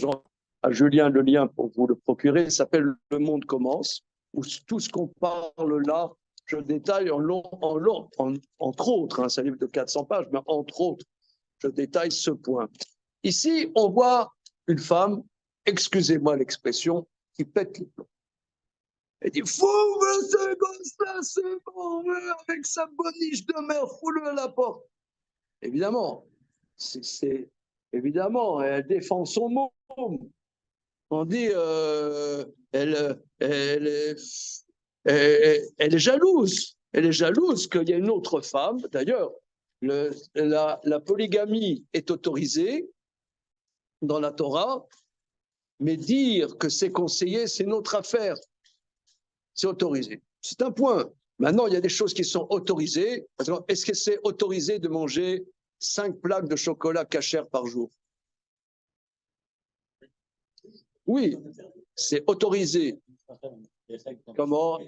à Julien le lien pour vous le procurer, s'appelle Le Monde commence, où tout ce qu'on parle là, je détaille entre autres, c'est un livre de 400 pages, mais entre autres, je détaille ce point. Ici, on voit une femme, excusez-moi l'expression, qui pète les plombs. Elle dit, fous ce gosse-là, c'est bon, avec sa boniche de mer, fous-le à la porte. Évidemment, évidemment, elle défend son môme. On dit, elle est jalouse. Elle est jalouse qu'il y ait une autre femme. D'ailleurs, la polygamie est autorisée dans la Torah, mais dire que c'est conseillé, c'est notre affaire. C'est autorisé. C'est un point. Maintenant, il y a des choses qui sont autorisées. Est-ce que c'est autorisé de manger 5 plaques de chocolat cachère par jour? Oui, c'est autorisé. Comment?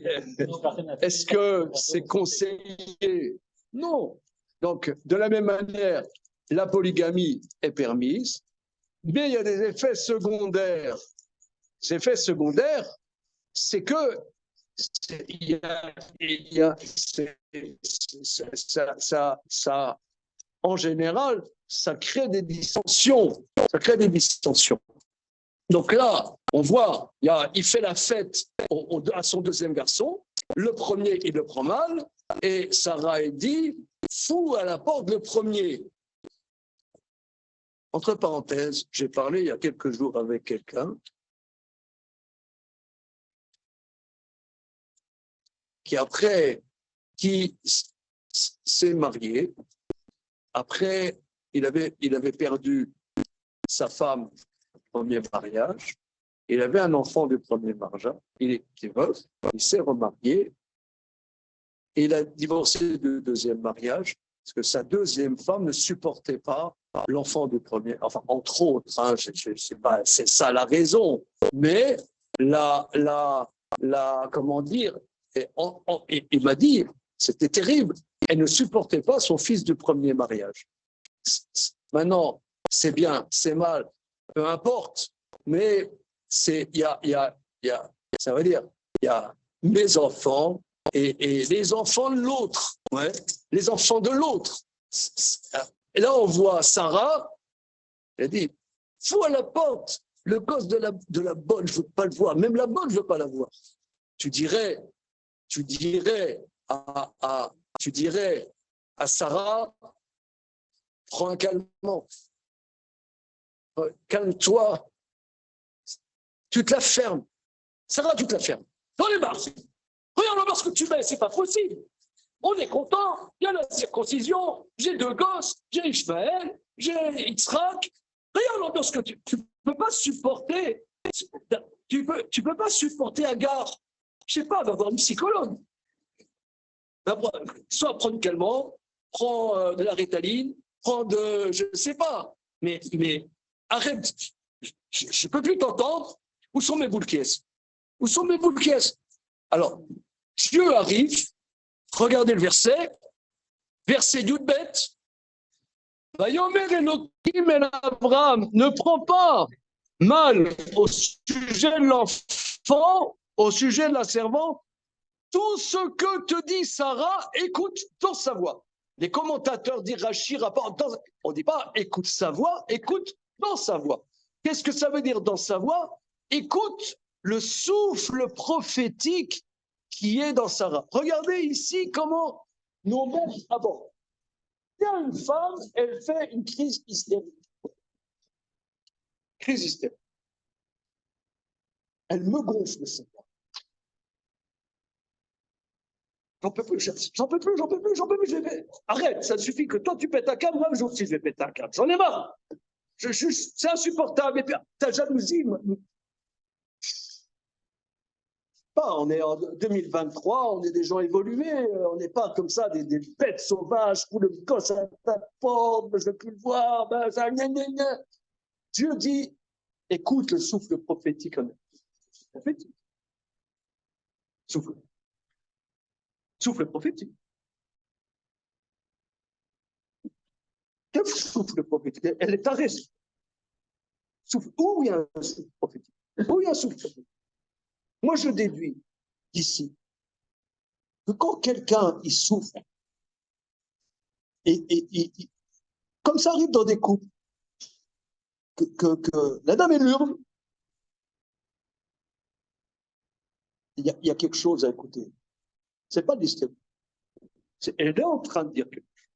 Est-ce que c'est conseillé? Non. Donc, de la même manière, la polygamie est permise, mais il y a des effets secondaires. Ces effets secondaires, c'est que ça, en général, ça crée des dissensions. Ça crée des dissensions. Donc là, on voit, il fait la fête à son deuxième garçon. Le premier, il le prend mal. Et Sarah dit, fous à la porte le premier. Entre parenthèses, j'ai parlé il y a quelques jours avec quelqu'un qui s'est marié. Après, il avait perdu sa femme au premier mariage. Il avait un enfant du premier mariage. Il était veuf. Il s'est remarié. Et il a divorcé du deuxième mariage parce que sa deuxième femme ne supportait pas l'enfant du premier. Enfin, entre autres, hein, je sais pas, c'est ça la raison. Mais comment dire, il m'a dit, c'était terrible. Elle ne supportait pas son fils du premier mariage. Maintenant, c'est bien, c'est mal, peu importe. Mais ça veut dire, il y a mes enfants et les enfants de l'autre, ouais, les enfants de l'autre. Et là, on voit Sarah, elle dit, fous à la porte, le gosse de la bonne, je ne veux pas le voir, même la bonne, je ne veux pas la voir. Tu dirais à Sarah, prends un calmant, calme-toi, tu te la fermes. Sarah, tu te la fermes. Dans les marches. Regarde-moi ce que tu mets, c'est pas possible. On est content, il y a la circoncision, j'ai 2 gosses, j'ai Ishmaël, j'ai Yitzhak. Regarde ce que tu peux pas supporter. Tu peux pas supporter Agar. Je sais pas, va voir une psychologue. Soit prends du calmant, prends de la Ritaline, prends je ne sais pas. Mais arrête, je ne peux plus t'entendre. Où sont mes boules caisses? Où sont mes boules caisses? Alors, Dieu arrive, regardez le verset Yudbet. Vayomer Elohim el Abraham, ne prends pas mal au sujet de l'enfant, au sujet de la servante. Tout ce que te dit Sarah, écoute dans sa voix. Les commentateurs disent Rashi, on ne dit pas écoute sa voix, écoute dans sa voix. Qu'est-ce que ça veut dire dans sa voix? Écoute le souffle prophétique qui est dans Sarah. Regardez ici comment nos mères abordent. Il y a une femme, elle fait une crise hystérique. Crise hystérique. Elle me gonfle, ça. J'en peux plus, j'en peux plus, j'en peux plus, j'en peux plus. Arrête, ça suffit que toi tu pètes un câble, moi aussi je vais péter un câble. J'en ai marre. C'est insupportable. Et puis, ta jalousie. On est en 2023, on est des gens évolués, on n'est pas comme ça, des bêtes sauvages, pour le gosse à ta porte, je ne veux plus le voir. Dieu dit, écoute le souffle prophétique. Prophétique. Souffle prophétique. Quel souffle prophétique? Elle est tarée. Souffle. Où il y a un souffle prophétique? Où il y a un souffle prophétique? Moi, je déduis d'ici que quand quelqu'un il souffre, et comme ça arrive dans des couples, que la dame elle hurle, il y a quelque chose à écouter. C'est pas l'histoire. Elle est en train de dire quelque chose.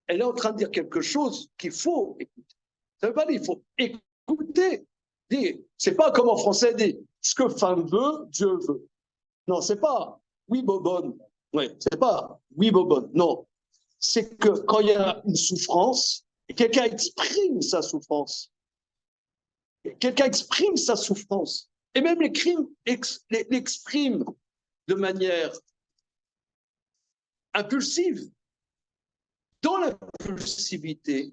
Elle est en train de dire quelque chose qu'il faut écouter. Ça veut pas dire qu'il faut écouter. C'est pas comme en français dit ce que femme veut, Dieu veut. Non, c'est pas oui bobonne. Oui, c'est pas oui bobonne. Non, c'est que quand il y a une souffrance, quelqu'un exprime sa souffrance. Quelqu'un exprime sa souffrance. Et même les crimes l'expriment de manière impulsive. Dans l'impulsivité,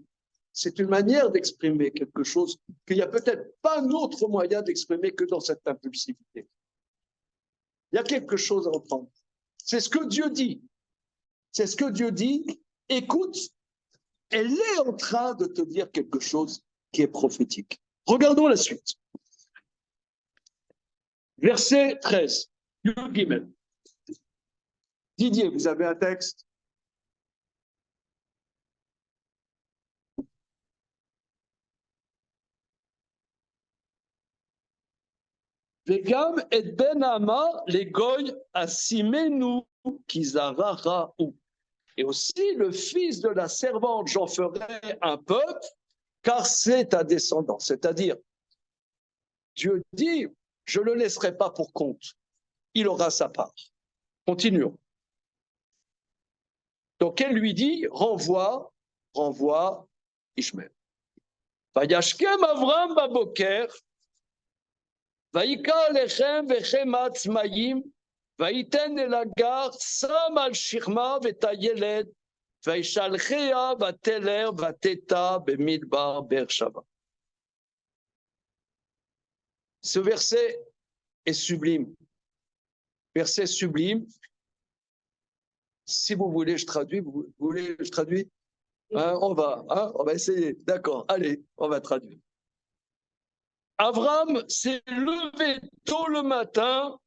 c'est une manière d'exprimer quelque chose qu'il n'y a peut-être pas un autre moyen d'exprimer que dans cette impulsivité. Il y a quelque chose à entendre. C'est ce que Dieu dit. C'est ce que Dieu dit. Écoute, elle est en train de te dire quelque chose qui est prophétique. Regardons la suite. Verset 13. Didier, vous avez un texte? Vegam et ben ama les goy asimenu kizara raou. Et aussi le fils de la servante, j'en ferai un peuple, car c'est ta descendance. C'est-à-dire, Dieu dit, je ne le laisserai pas pour compte. Il aura sa part. Continuons. Donc elle lui dit, renvoie Ishmael. Vayashkem Avram baboker, vayika lechem vechem atzmayim, vayiten el hagar sam al shirma vetayeled, vayishalchea vateler vateta bemidbar bershava. Ce verset est sublime. Verset sublime. Si vous voulez, je traduis. Vous voulez, je traduis? On va essayer. D'accord. Allez, on va traduire. Avram s'est levé tôt le matin.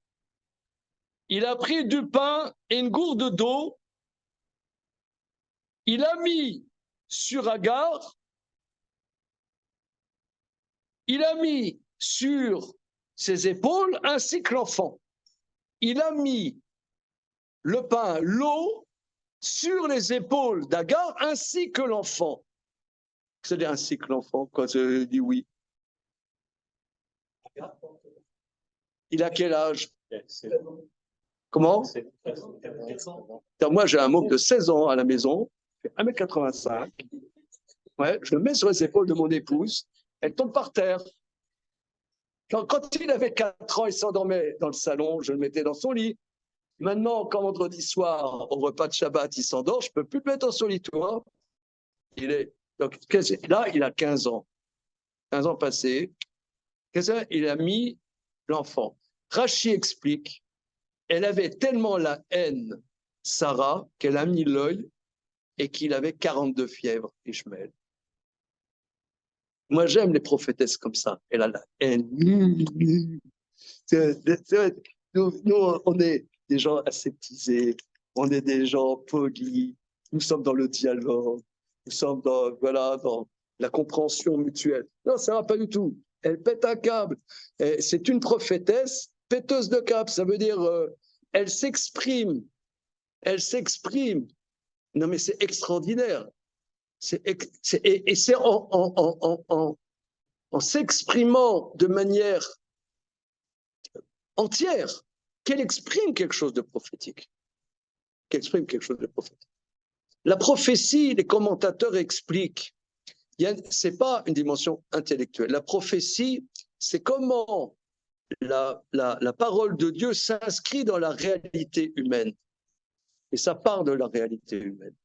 Il a pris du pain et une gourde d'eau. Il a mis sur Agar. Il a mis sur ses épaules ainsi que l'enfant. Il a mis le pain, l'eau, sur les épaules d'Agar ainsi que l'enfant. C'est-à-dire ainsi que l'enfant, quand je dis oui. Il a quel âge? Comment? Moi, j'ai un môme de 16 ans à la maison, 1m85. Ouais, je le mets sur les épaules de mon épouse, elle tombe par terre. Quand il avait 4 ans, il s'endormait dans le salon, je le mettais dans son lit. Maintenant, quand vendredi soir, au repas de Shabbat, il s'endort, je ne peux plus le mettre en solitoire. Donc, là, il a 15 ans. 15 ans passés. Il a mis l'enfant. Rachi explique, elle avait tellement la haine, Sarah, qu'elle a mis l'œil et qu'il avait 42 fièvres, Ishmael. Moi, j'aime les prophétesses comme ça. Elle a la haine. Nous, on est des gens aseptisés, on est des gens polis, nous sommes dans le dialogue, nous sommes dans la compréhension mutuelle. Non, ça va pas du tout. Elle pète un câble. C'est une prophétesse péteuse de câble. Ça veut dire, elle s'exprime. Elle s'exprime. Non, mais c'est extraordinaire. Et c'est en s'exprimant de manière entière qu'elle exprime quelque chose de prophétique. La prophétie, les commentateurs expliquent, ce n'est pas une dimension intellectuelle. La prophétie, c'est comment la parole de Dieu s'inscrit dans la réalité humaine. Et ça part de la réalité humaine.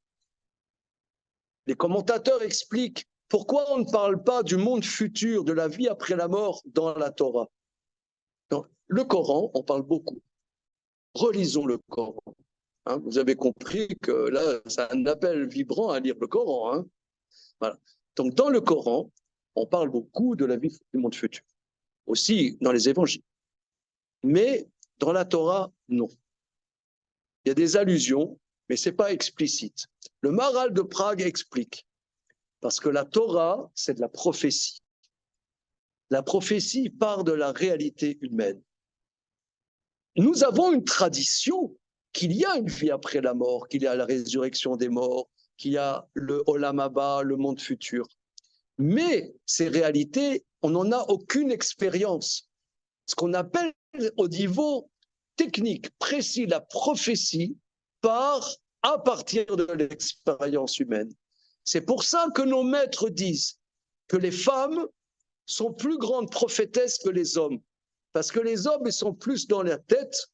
Les commentateurs expliquent pourquoi on ne parle pas du monde futur, de la vie après la mort dans la Torah. Dans le Coran, on parle beaucoup. Relisons le Coran. Hein, vous avez compris que là, c'est un appel vibrant à lire le Coran. Hein. Voilà. Donc, dans le Coran, on parle beaucoup de la vie du monde futur. Aussi dans les évangiles. Mais dans la Torah, non. Il y a des allusions, mais ce n'est pas explicite. Le Maharal de Prague explique. Parce que la Torah, c'est de la prophétie. La prophétie part de la réalité humaine. nous avons une tradition qu'il y a une vie après la mort, qu'il y a la résurrection des morts, qu'il y a le Olam Haba, le monde futur. Mais ces réalités, on n'en a aucune expérience. Ce qu'on appelle au niveau technique, précis, la prophétie part à partir de l'expérience humaine. C'est pour ça que nos maîtres disent que les femmes sont plus grandes prophétesses que les hommes, parce que les hommes ils sont plus dans leur tête.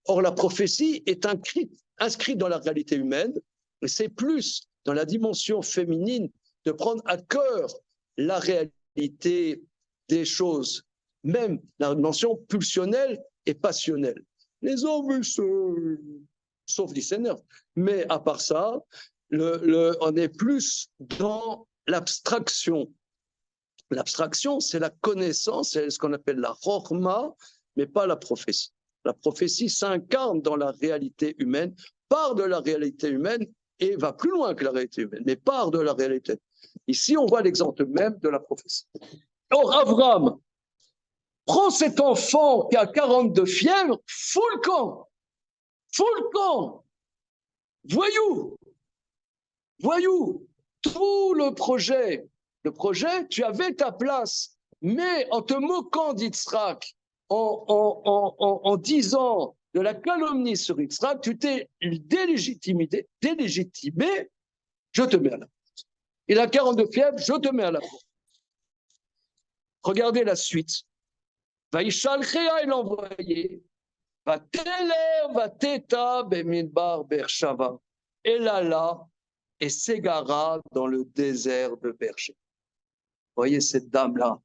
Or, la prophétie est inscrite dans la réalité humaine, et c'est plus dans la dimension féminine de prendre à cœur la réalité des choses, même la dimension pulsionnelle et passionnelle. Les hommes, sauf les seigneurs, mais à part ça, on est plus dans l'abstraction. L'abstraction, c'est la connaissance, c'est ce qu'on appelle la chorma, mais pas la prophétie. La prophétie s'incarne dans la réalité humaine, part de la réalité humaine et va plus loin que la réalité humaine, mais part de la réalité. Ici, on voit l'exemple même de la prophétie. Or, Abraham prend cet enfant qui a 42 fièvres, fout le camp, voyou, tout le projet, tu avais ta place, mais en te moquant d'Yitzhak, en disant de la calomnie sur Yitzhak, tu t'es délégitimé, je te mets à la porte. Il a 42 fièvres, je te mets à la porte. Regardez la suite. Vaïchalchéa, il l'a envoyé. Vateler, vateta, bemidbar, bershava. Elle alla et s'égara dans le désert de Berché. Vous voyez cette dame-là,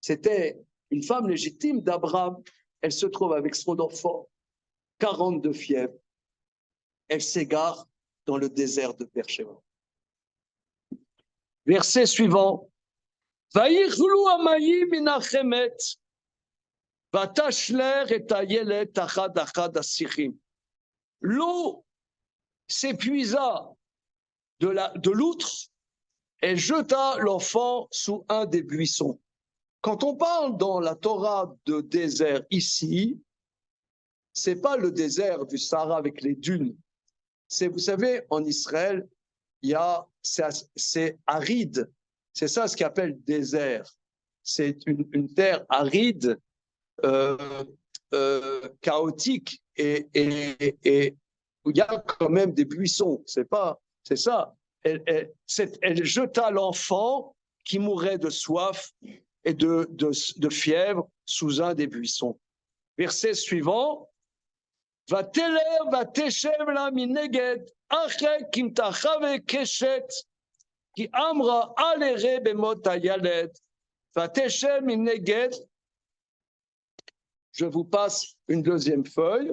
c'était une femme légitime d'Abraham. Elle se trouve avec son enfant, 42 fièvres. Elle s'égare dans le désert de Beersheba. Verset suivant. Vayichlu amayi minachemet, vatashler et ayelet achad achad asichim. L'eau s'épuisa de l'outre et jeta l'enfant sous un des buissons. Quand on parle dans la Torah de désert ici, c'est pas le désert du Sahara avec les dunes. Vous savez, en Israël, c'est aride. C'est ça ce qu'on appelle désert. C'est une terre aride, chaotique et où il y a quand même des buissons. C'est ça. Elle jeta l'enfant qui mourait de soif et de fièvre sous un des buissons. Verset suivant. ותלר ותשב לה מנגד אחרי כמתחה וקשת כי אמרה אל אראה במות הילד ותשב מנגד. Je vous passe une deuxième feuille.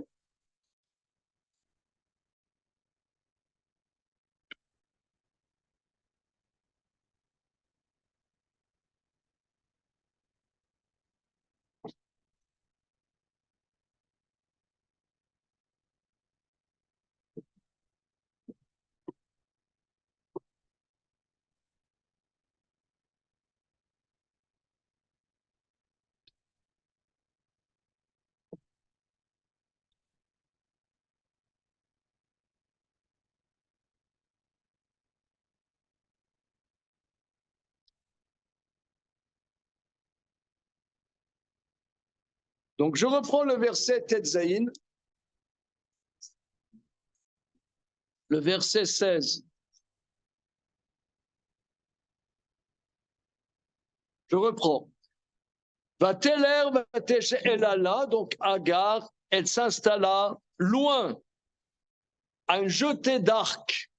Donc, je reprends le verset Tetzaïn, le verset 16. Je reprends. Vateler, vateshe elala, donc Agar, elle s'installa loin à un jeté d'arc,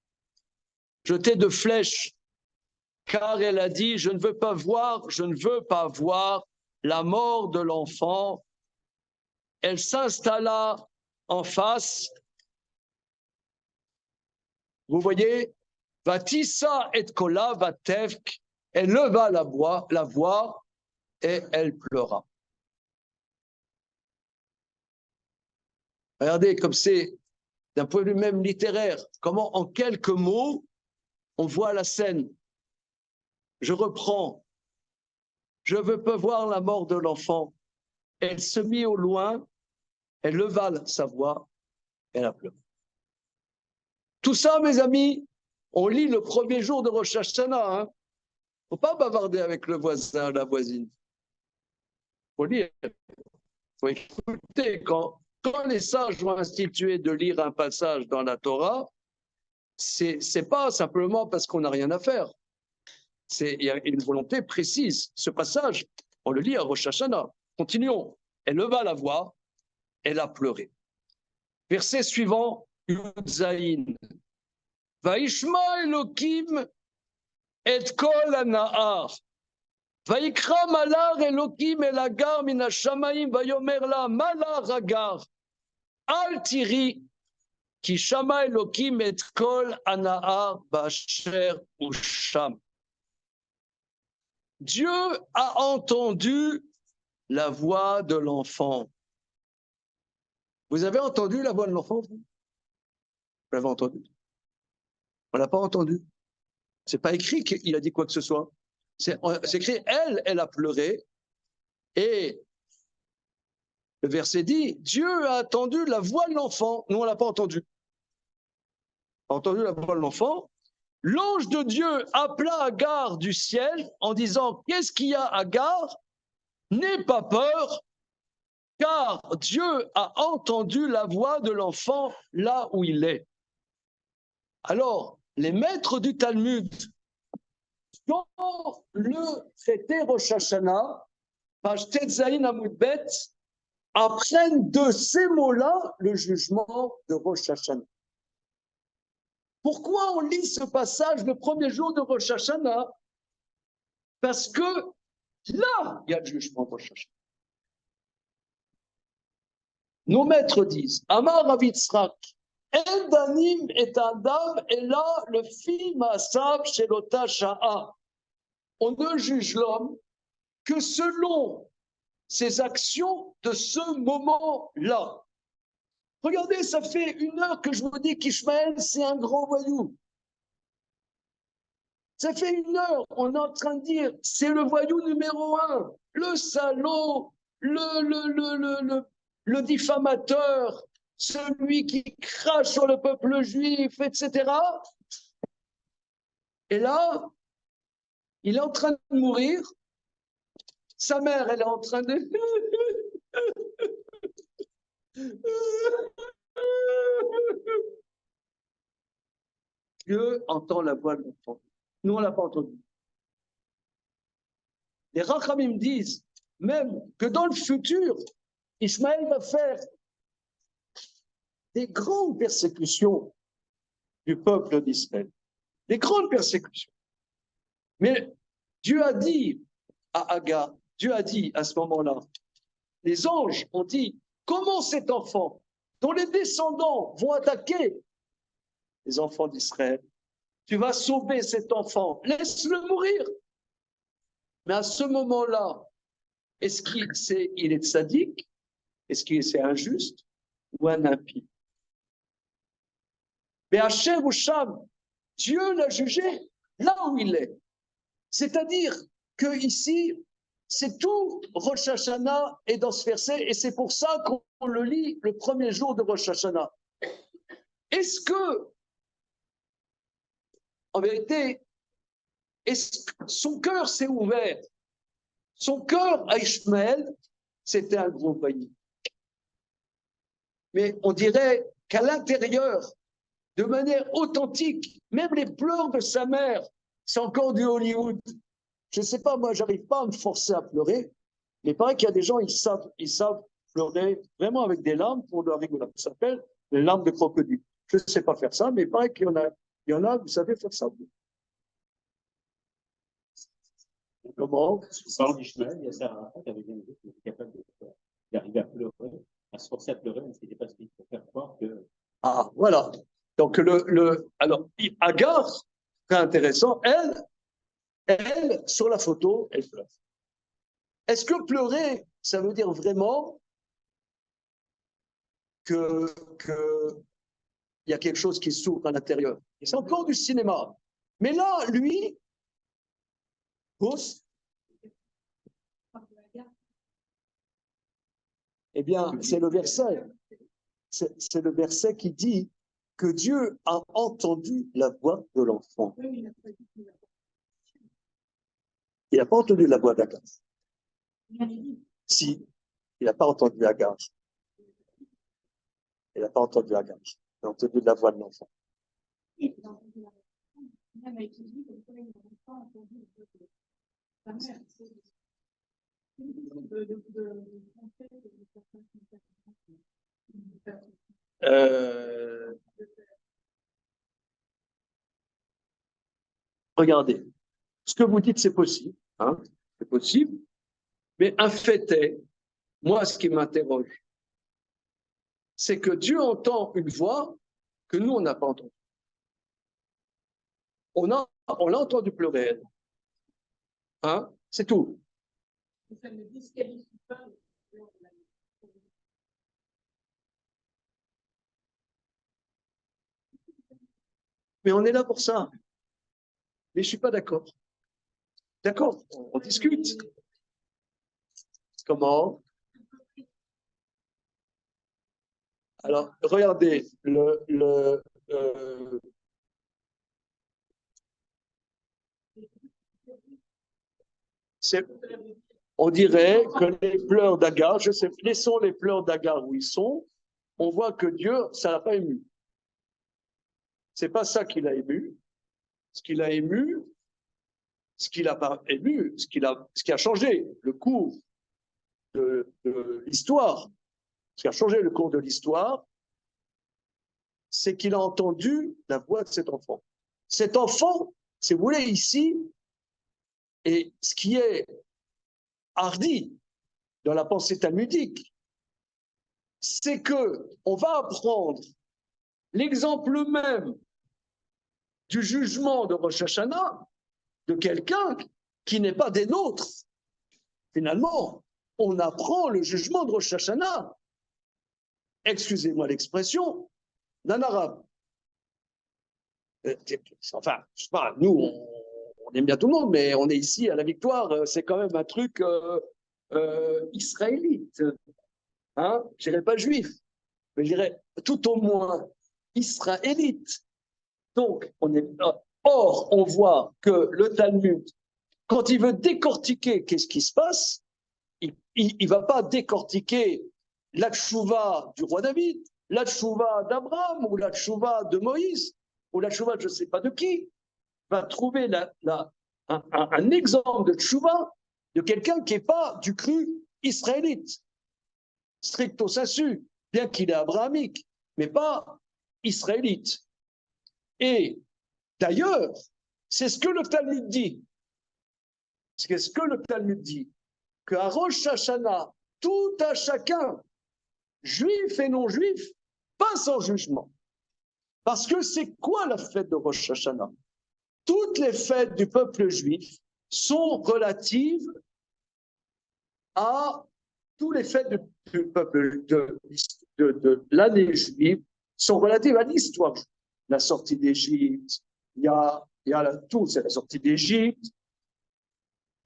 jeté de flèches, car elle a dit, je ne veux pas voir la mort de l'enfant. Elle s'installa en face. Vous voyez, Vatissa et Kola, Vatevk, elle leva la voix et elle pleura. Regardez comme c'est, d'un point de vue même littéraire, comment en quelques mots, on voit la scène. Je reprends. Je veux pas voir la mort de l'enfant. elle se mit au loin, elle leva sa voix, elle a pleuré. Tout ça, mes amis, on lit le premier jour de Rosh Hashanah. Faut pas bavarder avec le voisin, la voisine. Faut lire, faut écouter. Quand les sages ont institué de lire un passage dans la Torah, c'est pas simplement parce qu'on n'a rien à faire. Il y a une volonté précise. Ce passage, on le lit à Rosh Hashanah. Continuons. Elle leva la voix, elle a pleuré. Verset suivant, Yudzaïn. Vaishma Elokim et kol hana'ar. Vaikra malar Elokim el hagar min hashamayim vayomer la malar hagar. Al tiri ki shama Elokim et kol hana'ar b'asher usham. Dieu a entendu la voix de l'enfant. Vous avez entendu la voix de l'enfant, vous l'avez entendu? On ne l'a pas entendu. Ce n'est pas écrit qu'il a dit quoi que ce soit. C'est écrit, elle a pleuré. Et le verset dit, Dieu a entendu la voix de l'enfant. Nous, on ne l'a pas entendu. On a entendu la voix de l'enfant. L'ange de Dieu appela Agar du ciel en disant, qu'est-ce qu'il y a, Agar? N'aie pas peur, car Dieu a entendu la voix de l'enfant là où il est. Alors, les maîtres du Talmud, dans le traité Rosh Hashanah, page Tetzaïn Amud Bet, apprennent de ces mots-là le jugement de Rosh Hashanah. Pourquoi on lit ce passage le premier jour de Rosh Hashanah? Parce que là, il y a le jugement de Rosh Hashanah. Nos maîtres disent, Amar Rav Yitzhak, En danim et adam et là le fi maasav shelota sha'a. On ne juge l'homme que selon ses actions de ce moment-là. Regardez, ça fait 1 heure que je vous dis qu'Ishmaël, c'est un grand voyou. Ça fait 1 heure, on est en train de dire, c'est le voyou numéro 1, le salaud, le diffamateur, celui qui crache sur le peuple juif, etc. Et là, il est en train de mourir. Sa mère, elle est en train de... Dieu entend la voix de l'enfant. Nous, on ne l'a pas entendu. Les Rachamim disent même que dans le futur, Ishmaël va faire des grandes persécutions du peuple d'Israël. Des grandes persécutions. Mais Dieu a dit à Agar, Dieu a dit à ce moment-là, les anges ont dit, comment cet enfant, dont les descendants vont attaquer les enfants d'Israël, tu vas sauver cet enfant, laisse-le mourir. Mais à ce moment-là, est-ce qu'il est sadique? Est-ce qu'il est injuste ou un impie? Mais Hachem ou Sham, Dieu l'a jugé là où il est. C'est-à-dire que ici, c'est tout Rosh Hashanah est dans ce verset, et c'est pour ça qu'on le lit le premier jour de Rosh Hashanah. Est-ce que, en vérité, son cœur s'est ouvert? Son cœur à Ishmaël, c'était un gros voyou. Mais on dirait qu'à l'intérieur, de manière authentique, même les pleurs de sa mère, c'est encore du Hollywood. Je ne sais pas, moi, j'arrive pas à me forcer à pleurer, mais il paraît qu'il y a des gens, ils savent pleurer vraiment avec des larmes pour leur rigolade. Ça s'appelle les larmes de crocodile. Je ne sais pas faire ça, mais il paraît qu'il y en a, vous savez faire ça. Comment? Sans d'Ishmaël, il y a Sarah qui avait bien dit qu'il était capable d'arriver à pleurer, à se forcer à pleurer, mais ce n'était pas ce qu'il faut faire croire que. Ah, voilà. Donc, alors, Agar, très intéressant, elle, sur la photo, elle pleure. Est-ce que pleurer, ça veut dire vraiment qu'il y a quelque chose qui s'ouvre à l'intérieur? C'est encore du cinéma. Mais là, lui, Eh bien, c'est le verset. C'est le verset qui dit que Dieu a entendu la voix de l'enfant. Il n'a pas entendu la voix d'Agar. Si, il n'a pas entendu Agar. Il n'a pas entendu Agar. Il a entendu la voix de l'enfant. Regardez, ce que vous dites, c'est possible. Hein, c'est possible. Mais un fait est, moi, ce qui m'interroge, c'est que Dieu entend une voix que nous, on n'a pas entendue. On l'a entendu pleurer. Hein, c'est tout. Mais on est là pour ça. Mais je ne suis pas d'accord. D'accord, on discute. Comment? Alors, regardez, on dirait que les pleurs d'Agar, je sais, laissons les pleurs d'Agar où ils sont, on voit que Dieu, ça l'a pas ému. C'est pas ça qui l'a ému. Ce qui l'a ému, ce qui l'a pas ému, ce qui a changé le cours de l'histoire, ce qui a changé le cours de l'histoire, c'est qu'il a entendu la voix de cet enfant. Cet enfant, si vous voulez, ici, et ce qui est hardi dans la pensée talmudique, c'est que on va apprendre l'exemple même du jugement de Rosh Hashanah de quelqu'un qui n'est pas des nôtres. Finalement, on apprend le jugement de Rosh Hashanah, excusez-moi l'expression, d'un arabe. Enfin, je sais pas, nous, on aime bien tout le monde, mais on est ici à la Victoire, c'est quand même un truc israélite. Hein? Je dirais pas juif, mais je dirais tout au moins israélite. Donc, or, on voit que le Talmud, quand il veut décortiquer qu'est-ce qui se passe, il ne va pas décortiquer la tchouva du roi David, la tchouva d'Abraham, ou la tchouva de Moïse, ou la tchouva de je ne sais pas de qui. Il va trouver un exemple de tchouva de quelqu'un qui n'est pas du cru israélite, stricto sensu, bien qu'il est abrahamique, mais pas israélite. Et d'ailleurs, c'est ce que le Talmud dit. C'est ce que le Talmud dit, qu'à Rosh Hashanah, tout à chacun, juif et non juif, passe en jugement. Parce que c'est quoi la fête de Rosh Hashanah? Toutes les fêtes du peuple juif sont relatives à tous les fêtes du peuple de l'année juive sont relatives à l'histoire. La sortie d'Égypte, il y a tout, c'est la sortie d'Égypte.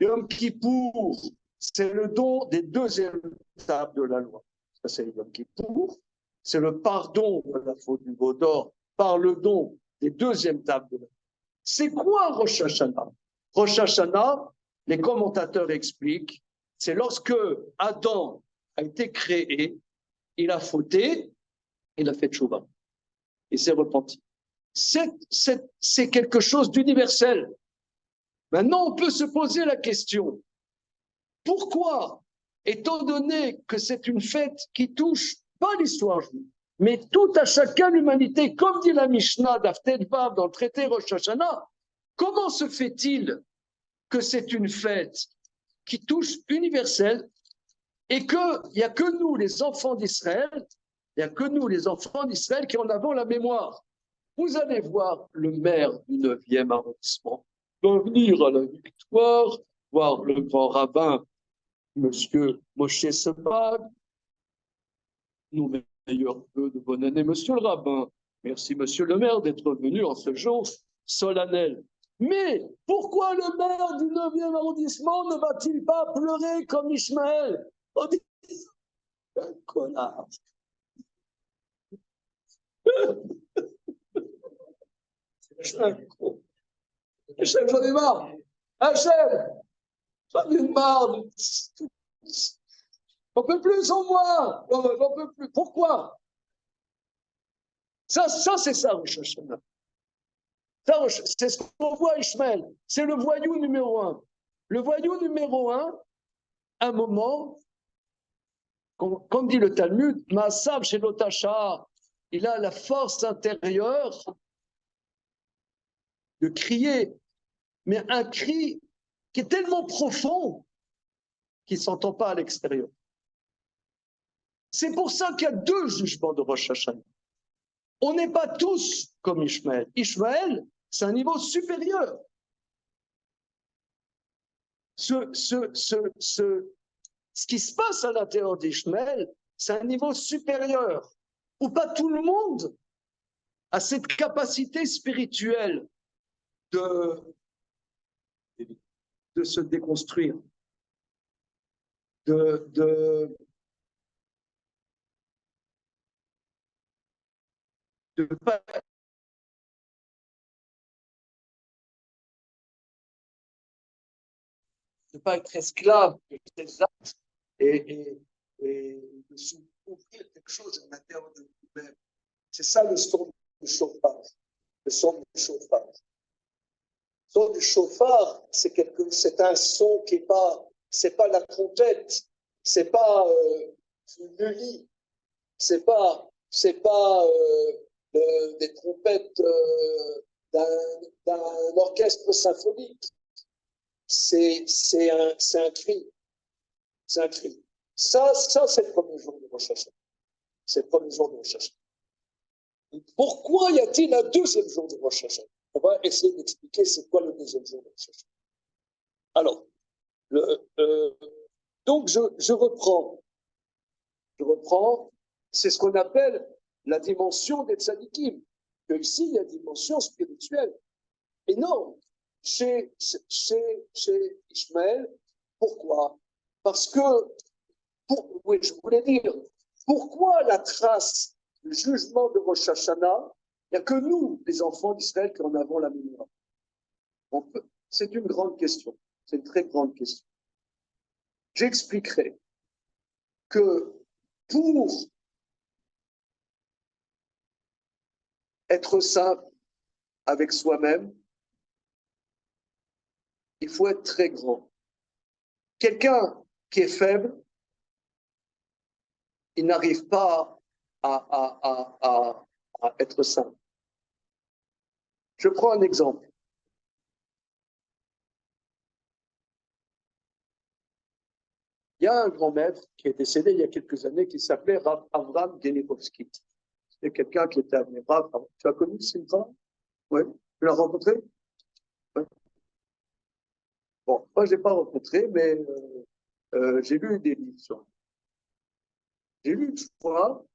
Yom Kippour, c'est le don des deuxièmes tables de la loi. Ça, c'est Yom Kippour. C'est le pardon de la faute du veau d'or par le don des deuxièmes tables de la loi. C'est quoi Rosh Hashanah? Rosh Hashanah, les commentateurs expliquent, c'est lorsque Adam a été créé, il a fauté, il a fait tchouva. Il s'est repenti. C'est quelque chose d'universel. Maintenant, on peut se poser la question, pourquoi, étant donné que c'est une fête qui touche pas l'histoire juive, mais tout à chacun l'humanité, comme dit la Mishnah d'Aftet Vav dans le traité Rosh Hashanah, comment se fait-il que c'est une fête qui touche universelle et qu'il n'y a que nous, les enfants d'Israël, il n'y a que nous, les enfants d'Israël, qui en avons la mémoire. Vous allez voir le maire du 9e arrondissement venir à la Victoire, voir le grand rabbin, monsieur Moshe Sebag, nos meilleurs vœux de bonne année, monsieur le rabbin. Merci, monsieur le maire, d'être venu en ce jour solennel. Mais pourquoi le maire du 9e arrondissement ne va-t-il pas pleurer comme Ishmaël? Un connard. Je suis un con. Hachem, j'en ai marre. Hachem, j'en ai marre. J'en peux plus en moi. J'en peux plus. Pourquoi? Ça c'est ça, Rosh Hashanah. C'est ce qu'on voit, Ishmael. C'est le voyou numéro un. Le voyou numéro un, à un moment, comme dit le Talmud, Maasav chez l'Otacha, il a la force intérieure de crier, mais un cri qui est tellement profond qu'il ne s'entend pas à l'extérieur. C'est pour ça qu'il y a deux jugements de Rosh Hashanah. On n'est pas tous comme Ishmael. Ishmael, c'est un niveau supérieur. Ce qui se passe à l'intérieur d'Ishmael, c'est un niveau supérieur, où pas tout le monde a cette capacité spirituelle de se déconstruire, de pas être esclave de ces actes et de s'ouvrir quelque chose à l'intérieur de nous-mêmes. C'est ça le son du chauffage. Le son du chauffage. Le son du chauffard, c'est un son qui n'est pas, c'est pas la trompette, c'est pas le lit, c'est pas des trompettes d'un orchestre symphonique. C'est un cri. C'est un cri. Ça c'est le premier jour de Rosh Hashanah. C'est le premier jour de Rosh Hashanah. Pourquoi y a-t-il un deuxième jour de Rosh Hashanah? On va essayer d'expliquer c'est quoi le deuxième jour de Rosh Hashanah. Alors, donc je reprends. C'est ce qu'on appelle la dimension des tzadikim. Que ici, il y a une dimension spirituelle énorme chez Ishmael. Pourquoi? Parce que, oui, je voulais dire, pourquoi la trace du jugement de Rosh Hashanah, il n'y a que nous, les enfants d'Israël, qui en avons la mémoire. C'est une grande question. C'est une très grande question. J'expliquerai que pour être simple avec soi-même, il faut être très grand. Quelqu'un qui est faible, il n'arrive pas à être simple. Je prends un exemple. Il y a un grand maître qui est décédé il y a quelques années qui s'appelait Rav Avram Genikovski. C'était quelqu'un qui était amené. Tu as connu Simcha? Oui. Tu l'as rencontré? Ouais. Bon, moi, je n'ai pas rencontré, mais j'ai lu des livres sur lui. J'ai lu une fois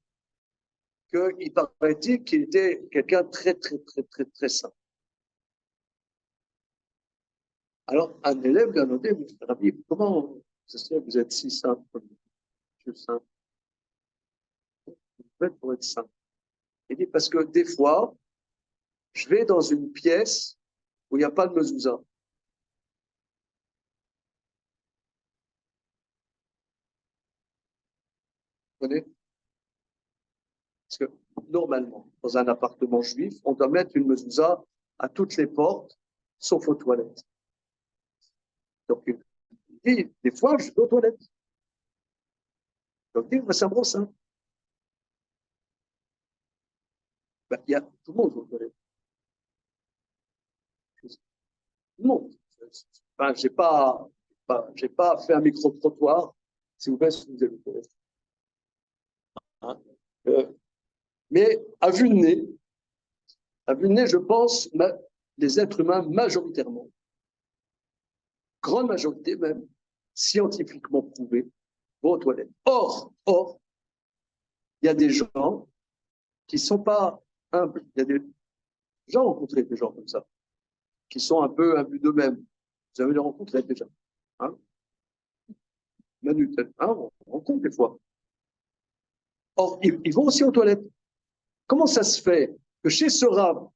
qu'il paraît-il qu'il était quelqu'un de très saint. Alors, un élève lui a demandé, Rabbi, comment ça se fait que vous êtes si saint comme Dieu saint? Vous faites pour être saint. Il dit, parce que des fois, je vais dans une pièce où il n'y a pas de mezouza. Vous comprenez? Parce que normalement, dans un appartement juif, on doit mettre une mezouza à toutes les portes, sauf aux toilettes. Donc, il dit, des fois, je vais aux toilettes. Donc, il dit, c'est un bon saint. Ben, il y a tout le monde aux toilettes. Tout le monde. Enfin, j'ai pas fait un micro-trottoir, si vous plaît, si vous avez aux toilettes. Hein? Mais à vue de nez, je pense, les êtres humains majoritairement, grande majorité même, scientifiquement prouvé, vont aux toilettes. Or, il y a des gens qui ne sont pas humbles. Il y a des gens rencontrés des gens comme ça, qui sont un peu imbus d'eux-mêmes. Vous avez les rencontrés déjà. Hein? Manu, hein, on rencontre des fois. Or, ils vont aussi aux toilettes. Comment ça se fait que chez ce Rav,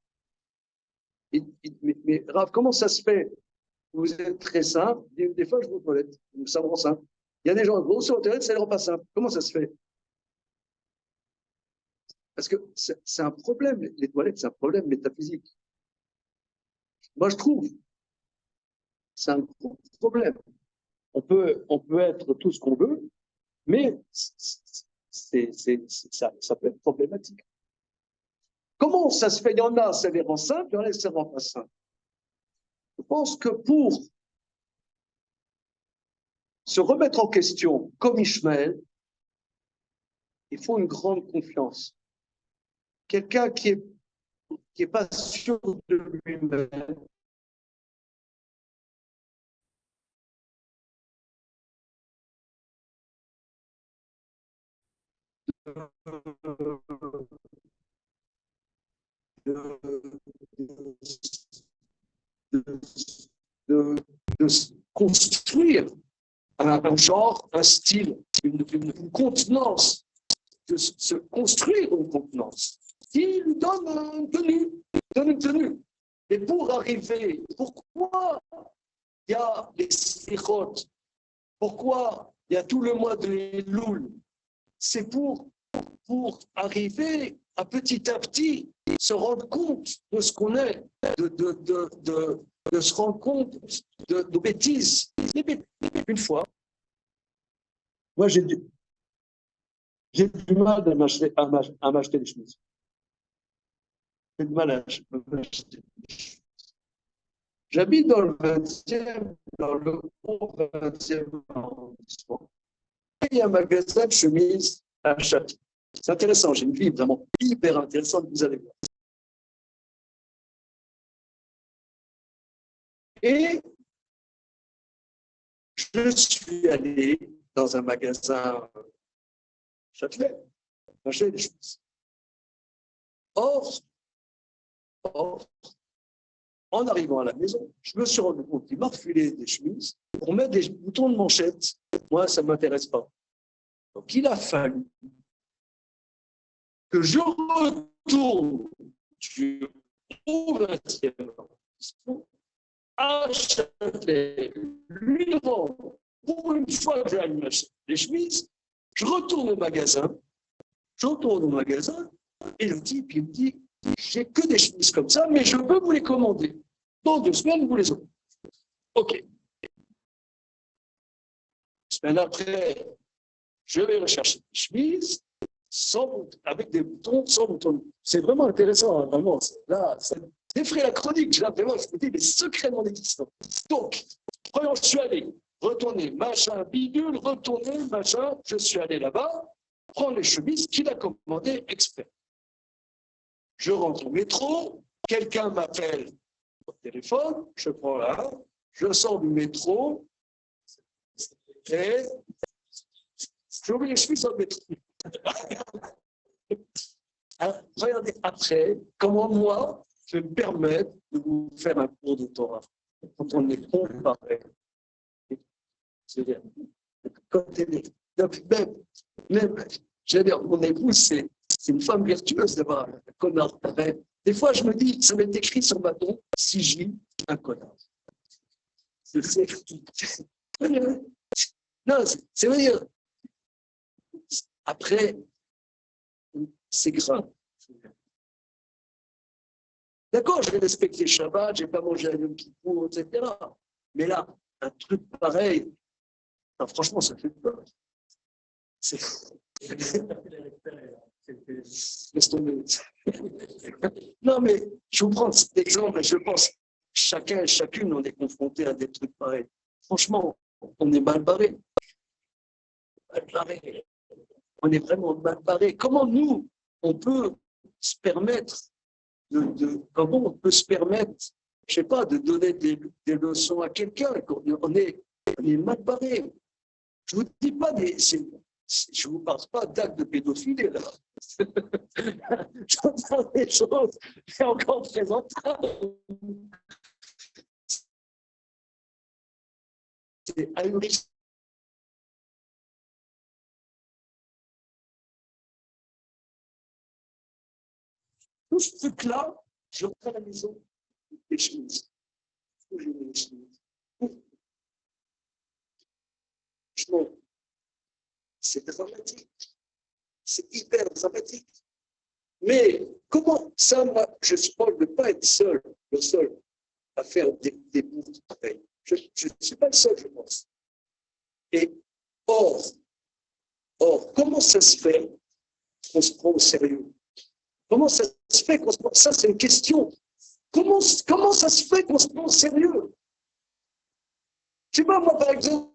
mais Rav, comment ça se fait? Vous êtes très simple, des fois je vais aux toilettes, ça me rend simple. Il y a des gens qui vont aux toilettes, ça ne les rend pas simple. Comment ça se fait? Parce que c'est un problème, les toilettes, c'est un problème métaphysique. Moi, je trouve, c'est un gros problème. On peut être tout ce qu'on veut, mais ça peut être problématique. Comment ça se fait? Il y en a, ça les rend simples, il y en a, ça ne rend pas simple. Je pense que pour se remettre en question, comme Ishmaël, il faut une grande confiance. Quelqu'un qui est pas sûr de lui-même, de, de, de construire un genre, un style, une contenance, de se construire une contenance qui lui donne une tenue. Et pour arriver, pourquoi il y a les slichot, pourquoi il y a tout le mois de Elul, c'est pour arriver à petit se rendre compte de ce qu'on est, de se rendre compte de bêtises. Une fois, moi j'ai du mal à m'acheter des chemises. J'ai du mal à m'acheter. J'habite dans le 20e, dans le haut 20e arrondissement. Il y a un magasin de chemises à Château. C'est intéressant, j'ai une vie vraiment hyper intéressante, vous allez voir. Et je suis allé dans un magasin Châtelet, acheter des chemises. Or, en arrivant à la maison, je me suis rendu compte qu'il m'a refilé des chemises pour mettre des boutons de manchette. Moi, ça ne m'intéresse pas. Donc, il a fallu que je retourne au 20e arrondissement, acheter, lui rendre, pour une fois que j'aille m'acheter des chemises, je retourne au magasin, et le type, il me dit, j'ai que des chemises comme ça, mais je peux vous les commander. Dans 2 semaines, vous les aurez. OK. 2 semaines après, je vais rechercher des chemises avec des boutons, sans boutons. C'est vraiment intéressant, hein, vraiment. Là, ça défraie la chronique. Là, vraiment, je me dis, mais secrètement existant. Donc, je suis allé retourner, machin, bidule, retourner, machin. Je suis allé là-bas, prendre les chemises qu'il a commandées exprès. Je rentre au métro, quelqu'un m'appelle au téléphone, je prends là, je sors du métro et j'ai oublié les chemises dans le métro. Alors, regardez après comment moi, je vais me permettre de vous faire un cours de Torah. Quand on est comparé, c'est-à-dire, quand même, j'allais dire, mon épouse, c'est une femme vertueuse d'avoir un connard pareil. Des fois, je me dis, ça m'est écrit sur ma tombe, si j'ai un connard. Non, c'est vrai. Après, c'est grave. D'accord, je vais respecter Shabbat, je n'ai pas mangé à Yom Kippour, etc. Mais là, un truc pareil, non, franchement, ça fait peur. Laisse tomber. Non, mais je vous prends cet exemple, et je pense chacun et chacune, on est confronté à des trucs pareils. Franchement, on est mal barré. On est vraiment mal barré. Comment nous, on peut se permettre comment on peut se permettre, je ne sais pas, de donner des leçons à quelqu'un? On est mal barré. Je ne vous dis pas je ne vous parle pas d'actes de pédophilie, là. J'entends des choses encore présentables. C'est ahurissant. Tout ce truc-là, je rentre à la maison, les chemises. Où je mets les chemises? Franchement, c'est dramatique. C'est hyper dramatique. Mais comment ça, moi, je suppose ne pas être seul, le seul à faire des bouts pareils. Je ne suis pas le seul, je pense. Et or, comment ça se fait qu'on se prend au sérieux? Comment ça se fait qu'on se prend? Ça, c'est une question. Comment ça se fait qu'on se prend au sérieux? Je sais pas, moi, par exemple,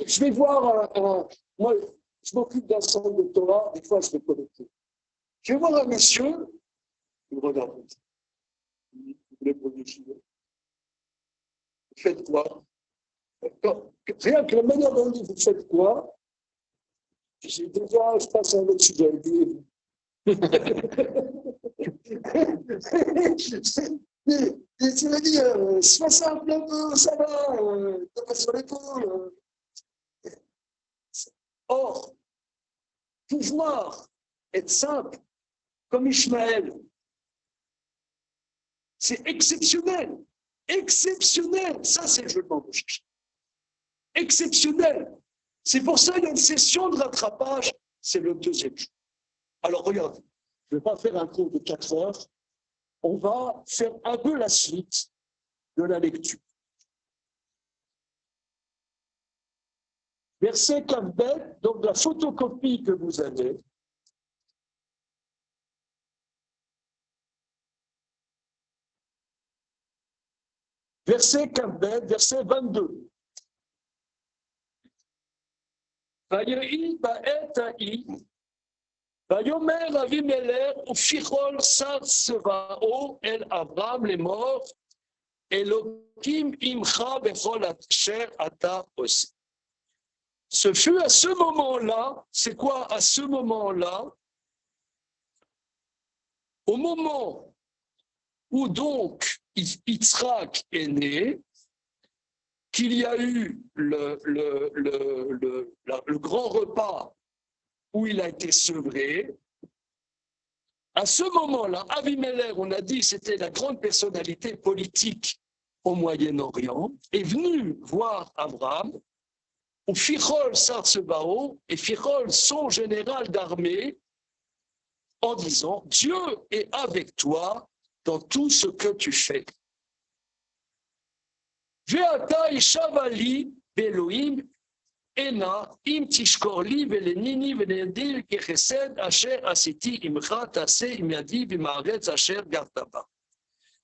je vais voir moi, je m'occupe d'un centre de Torah, des fois, je vais connecter. Je vais voir un monsieur, il me regarde. Vous voulez prendre des cheveux? Vous faites quoi? Rien que la manière dont il dit vous faites quoi? J'ai déjà, je passe à un autre sujet. Et tu me dis, sois simple un peu, ça va, t'as pas sur l'épaule. Or, pouvoir être simple, comme Ishmaël, c'est exceptionnel. Exceptionnel. Ça, c'est le jeu de l'embauche. Exceptionnel. C'est pour ça qu'il y a une session de rattrapage, c'est le deuxième jour. Alors, regarde, je ne vais pas faire un cours de 4 heures. On va faire un peu la suite de la lecture. Verset Kavbet, donc la photocopie que vous avez. Verset Kavbet, verset 22. Vayehi ba'et ha'i, vayomer Avimelech ufichol sar sevao el Avram lemor, Elohim imcha bechol asher ata oseh. Ce fut à ce moment-là, c'est quoi à ce moment-là? Au moment où donc Yitzhak est né, qu'il y a eu le grand repas où il a été sevré, à ce moment-là, Avimelech, on a dit, c'était la grande personnalité politique au Moyen-Orient, est venu voir Abraham, où Fichol Sarsebao, et Fichol, son général d'armée, en disant, Dieu est avec toi dans tout ce que tu fais. Ve'ata ishavali be'Elohim ena im tishkorli ve'lenini ve'nedil kechesed asher asiti imcha taseh im yadi b'maaretz asher gartaba.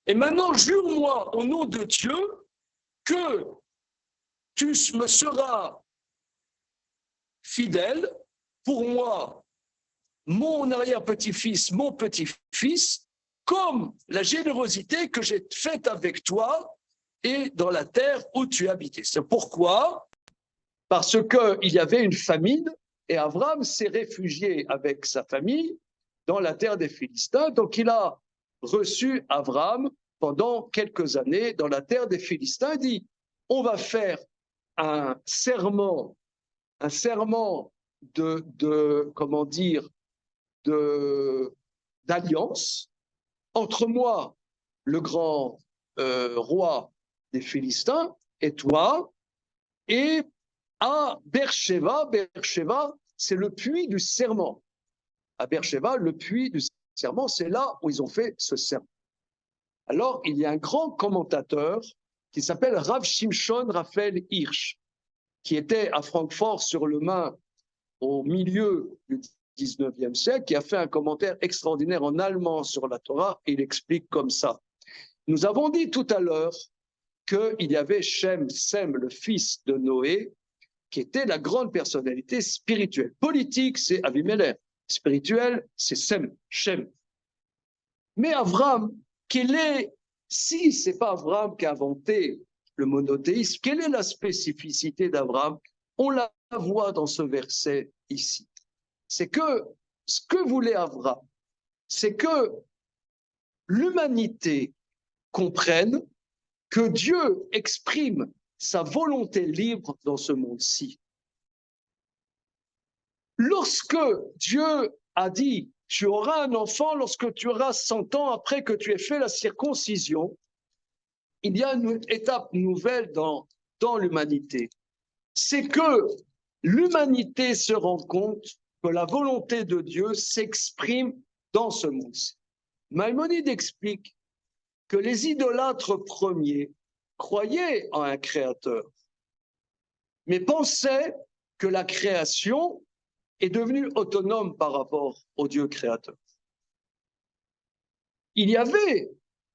Et maintenant, jure-moi au nom de Dieu que tu me seras fidèle pour moi, mon arrière-petit-fils, mon petit-fils, comme la générosité que j'ai faite avec toi et dans la terre où tu habitais. C'est pourquoi? Parce qu'il y avait une famine et Avram s'est réfugié avec sa famille dans la terre des Philistins. Donc il a reçu Avram pendant quelques années dans la terre des Philistins. Il dit, on va faire un serment comment dire, d'alliance entre moi, le grand roi des Philistins, et toi, et à Beersheba. Beersheba, c'est le puits du serment. À Beersheba, le puits du serment, c'est là où ils ont fait ce serment. Alors, il y a un grand commentateur qui s'appelle Rav Shimshon Raphaël Hirsch, qui était à Francfort-sur-le-Main au milieu du 19e siècle, qui a fait un commentaire extraordinaire en allemand sur la Torah, et il explique comme ça. Nous avons dit tout à l'heure qu'il y avait Sem, le fils de Noé, qui était la grande personnalité spirituelle. Politique, c'est Avimelech. Spirituel, c'est Shem. Mais Avram, si ce n'est pas Avram qui a inventé le monothéisme, quelle est la spécificité d'Avram? On la voit dans ce verset ici. C'est que ce que voulait Avram, c'est que l'humanité comprenne que Dieu exprime sa volonté libre dans ce monde-ci. Lorsque Dieu a dit « tu auras un enfant lorsque tu auras 100 ans après que tu aies fait la circoncision. Il y a une étape nouvelle dans l'humanité. C'est que l'humanité se rend compte que la volonté de Dieu s'exprime dans ce monde. Maïmonide explique que les idolâtres premiers croyaient en un créateur, mais pensaient que la création est devenue autonome par rapport au Dieu créateur. Il y avait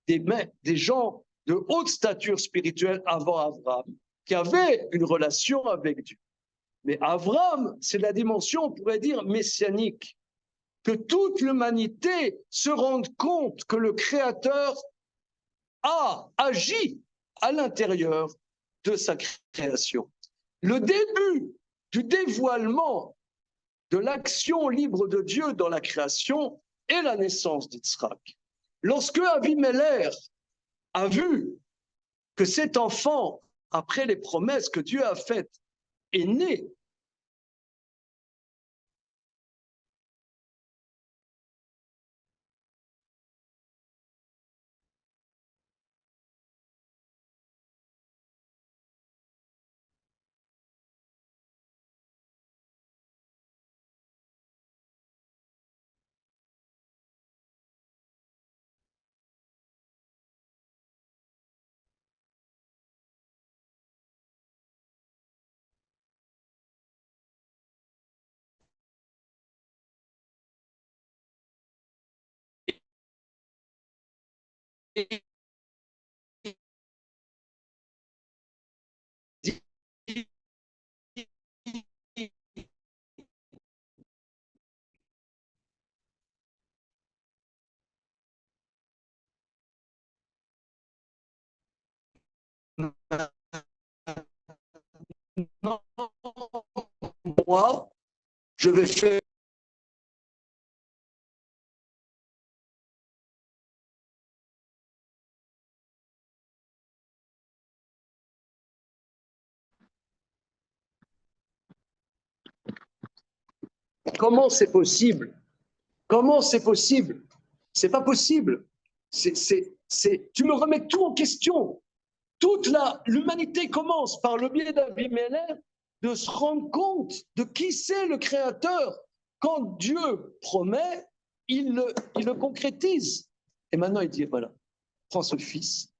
des gens de haute stature spirituelle avant Abraham qui avaient une relation avec Dieu. Mais Abraham, c'est la dimension, on pourrait dire, messianique, que toute l'humanité se rende compte que le Créateur a agi à l'intérieur de sa création. Le début du dévoilement de l'action libre de Dieu dans la création est la naissance d'Yitzhak. Lorsque Avimelech a vu que cet enfant, après les promesses que Dieu a faites, est né, non, moi, je vais faire. Comment c'est possible? Comment c'est possible? C'est pas possible. Tu me remets tout en question. Toute l'humanité commence par le biais d'Abimelech de se rendre compte de qui c'est le Créateur. Quand Dieu promet, il le concrétise. Et maintenant, il dit, voilà, prends ce fils,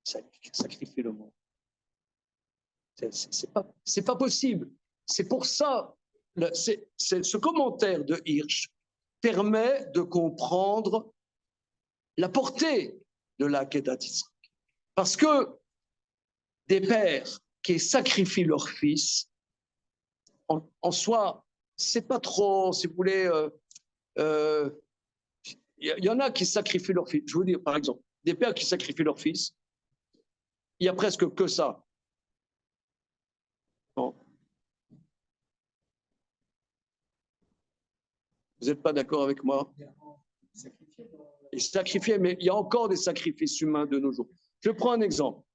sacrifie le monde. C'est pas possible. C'est pour ça, ce commentaire de Hirsch permet de comprendre la portée de la Kedat Yitzhak. Parce que des pères qui sacrifient leur fils, en soi, c'est pas trop, si vous voulez, y en a qui sacrifient leur fils. Je vous dis, par exemple, des pères qui sacrifient leur fils, il y a presque que ça. Bon. Vous n'êtes pas d'accord avec moi? Ils sacrifiaient, mais il y a encore des sacrifices humains de nos jours. Je prends un exemple.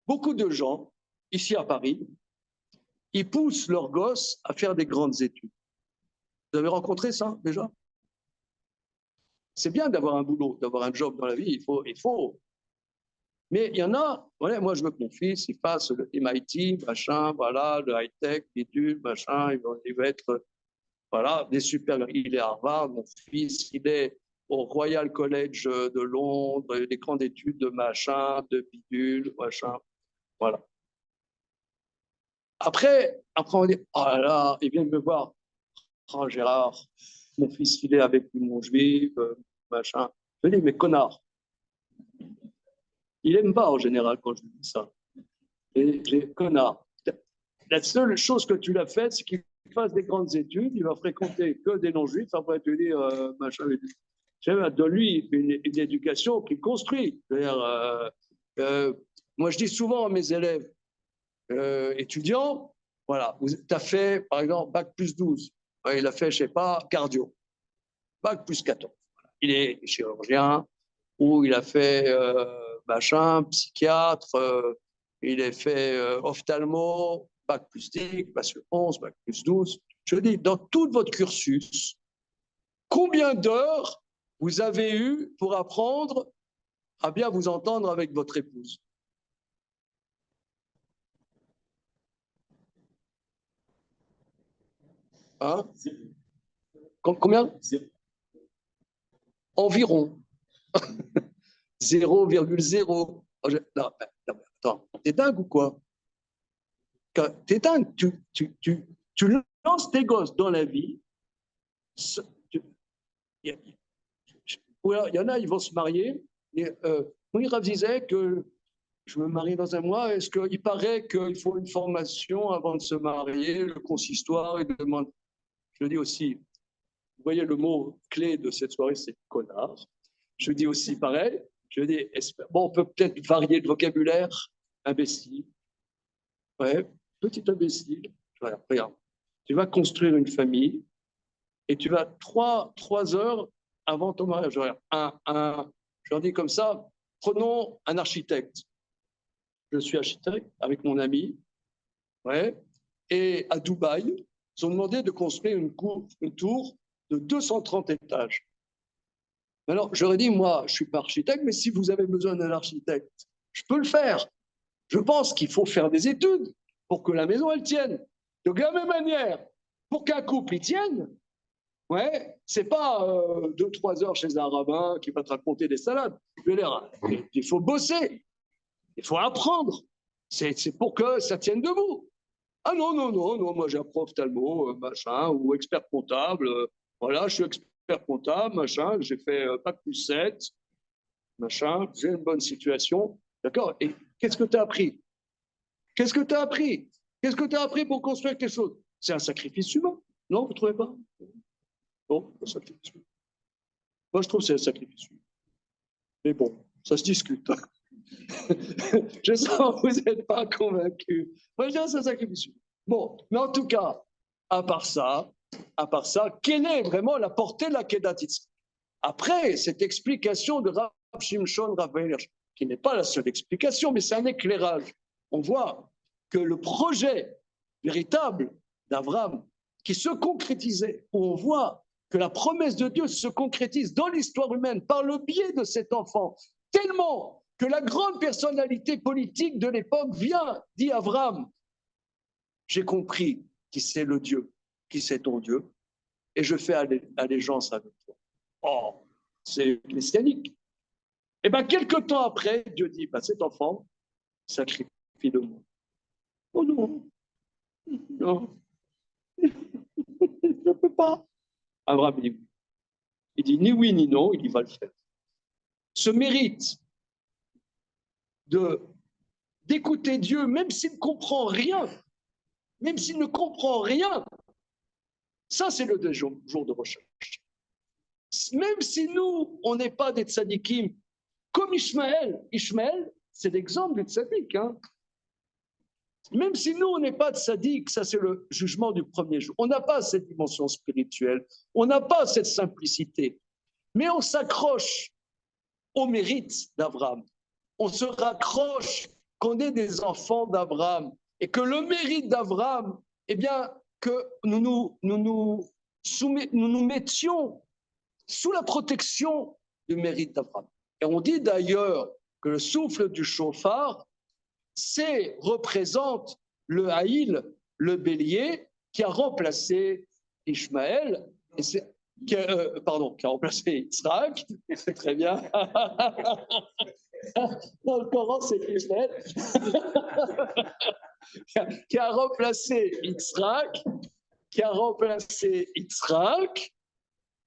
Beaucoup de gens, ici à Paris, ils poussent leurs gosses à faire des grandes études. Vous avez rencontré ça déjà? C'est bien d'avoir un boulot, d'avoir un job dans la vie, il faut. Mais il y en a, voilà, moi je veux que mon fils il fasse le MIT, machin, voilà, le high-tech, bidule, machin, il va être, voilà, des super. Il est à Harvard, mon fils, il est au Royal College de Londres, des grandes études de machin, de bidule, machin, voilà. Après on dit, oh là là, il vient de me voir, oh Gérard, mon fils il est avec mon juif, machin. Je dis, mais connard. Il n'aime pas en général quand je lui dis ça. Et j'ai connard. La seule chose que tu l'as faite, c'est qu'il fasse des grandes études, il va fréquenter que des non-juifs, après tu dis, machin. Donne-lui une éducation qui construit. Moi, je dis souvent à mes élèves étudiants, voilà, tu as fait, par exemple, bac plus 12. Ouais, il a fait, je ne sais pas, cardio. Bac plus 14. Il est chirurgien, ou il a fait machin, psychiatre, il a fait ophtalmo, bac plus 10, bac plus 11, bac plus 12. Je dis, dans tout votre cursus, combien d'heures vous avez eu pour apprendre à bien vous entendre avec votre épouse? Hein? Combien? Environ. 0,0. Non, attends, t'es dingue ou quoi? T'es dingue, tu lances tes gosses dans la vie. Il y en a, ils vont se marier. Rav disait que je me marie dans un mois. Est-ce qu'il paraît qu'il faut une formation avant de se marier, le consistoire, et demande. Je dis aussi, vous voyez le mot clé de cette soirée, c'est connard. Je dis aussi pareil. Je dis, bon, on peut peut-être varier le vocabulaire. Imbécile. Ouais, petit imbécile. Regarde, tu vas construire une famille et tu vas 3 heures avant ton mariage. Je leur dis comme ça, prenons un architecte. Je suis architecte avec mon ami. Ouais, et à Dubaï, ils ont demandé de construire une tour de 230 étages. Alors, j'aurais dit, moi, je ne suis pas architecte, mais si vous avez besoin d'un architecte, je peux le faire. Je pense qu'il faut faire des études pour que la maison, elle tienne. De la même manière, pour qu'un couple, il tienne, ouais, c'est pas 2-3 heures chez un rabbin qui va te raconter des salades. Je veux dire, il faut bosser, il faut apprendre. C'est pour que ça tienne debout. Ah non, moi j'ai un prof talmo, machin, ou expert comptable. Voilà, je suis expert comptable, machin, j'ai fait Bac+7, machin, j'ai une bonne situation. D'accord? Et qu'est-ce que tu as appris? Qu'est-ce que tu as appris? Qu'est-ce que tu as appris pour construire quelque chose? C'est un sacrifice humain. Non, vous ne trouvez pas? Bon, un sacrifice humain. Moi, je trouve que c'est un sacrifice humain. Mais bon, ça se discute. Je sens que vous n'êtes pas convaincus. Moi, je dis c'est un sacrifice humain. Bon, mais en tout cas, à part ça, quelle est vraiment la portée de la Kedat Yitzhak? Après, cette explication de Rav Shimshon Raphaël, qui n'est pas la seule explication, mais c'est un éclairage. On voit que le projet véritable d'Abraham, qui se concrétisait, où on voit que la promesse de Dieu se concrétise dans l'histoire humaine par le biais de cet enfant, tellement que la grande personnalité politique de l'époque vient, dit Abraham, j'ai compris qui c'est le Dieu, qui c'est ton Dieu, et je fais allégeance avec toi. Oh, c'est messianique. Et bien, quelque temps après, Dieu dit, cet enfant, sacrifie-le-moi. Oh non, non, je ne peux pas. Abraham dit, il dit ni oui ni non, il va le faire. Ce mérite d'écouter Dieu, même s'il ne comprend rien, même s'il ne comprend rien, ça c'est le jour de recherche. Même si nous, on n'est pas des tzadikim, comme Ishmaël, c'est l'exemple du tzadik. Hein. Même si nous, on n'est pas tzadik, ça c'est le jugement du premier jour. On n'a pas cette dimension spirituelle, on n'a pas cette simplicité, mais on s'accroche au mérite d'Abraham. On se raccroche qu'on est des enfants d'Abraham et que le mérite d'Abraham, eh bien, que nous nous mettions sous la protection du mérite d'Abraham. Et on dit d'ailleurs que le souffle du chauffard, représente le haïl, le bélier, qui a remplacé Ishmaël, qui a remplacé Yitzhak, c'est très bien. Dans le Coran, c'est Ishmaël, qui a remplacé Yitzhak,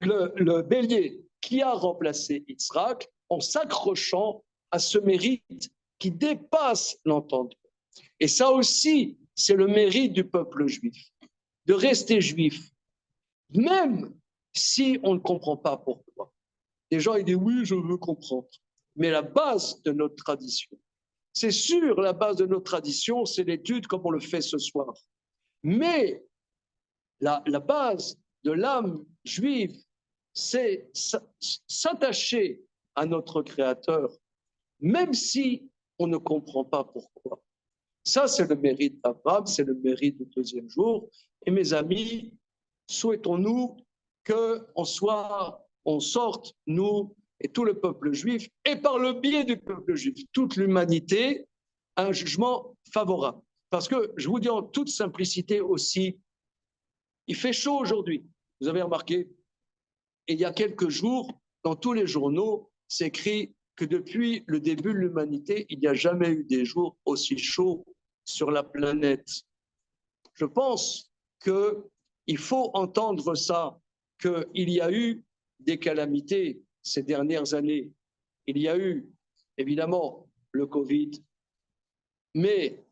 le bélier qui a remplacé Yitzhak en s'accrochant à ce mérite qui dépasse l'entendement. Et ça aussi, c'est le mérite du peuple juif, de rester juif, même si on ne comprend pas pourquoi. Les gens ils disent oui, je veux comprendre. Mais la base de notre tradition, c'est sûr, la base de notre tradition, c'est l'étude comme on le fait ce soir. Mais la base de l'âme juive, c'est s'attacher à notre Créateur, même si on ne comprend pas pourquoi. Ça, c'est le mérite d'Abraham, c'est le mérite du deuxième jour. Et mes amis, souhaitons-nous on sorte, nous et tout le peuple juif, et par le biais du peuple juif, toute l'humanité, un jugement favorable. Parce que, je vous dis en toute simplicité aussi, il fait chaud aujourd'hui. Vous avez remarqué, et il y a quelques jours, dans tous les journaux, c'est écrit que depuis le début de l'humanité, il n'y a jamais eu des jours aussi chauds sur la planète. Je pense qu'il faut entendre ça, qu'il y a eu des calamités ces dernières années. Il y a eu, évidemment, le Covid, mais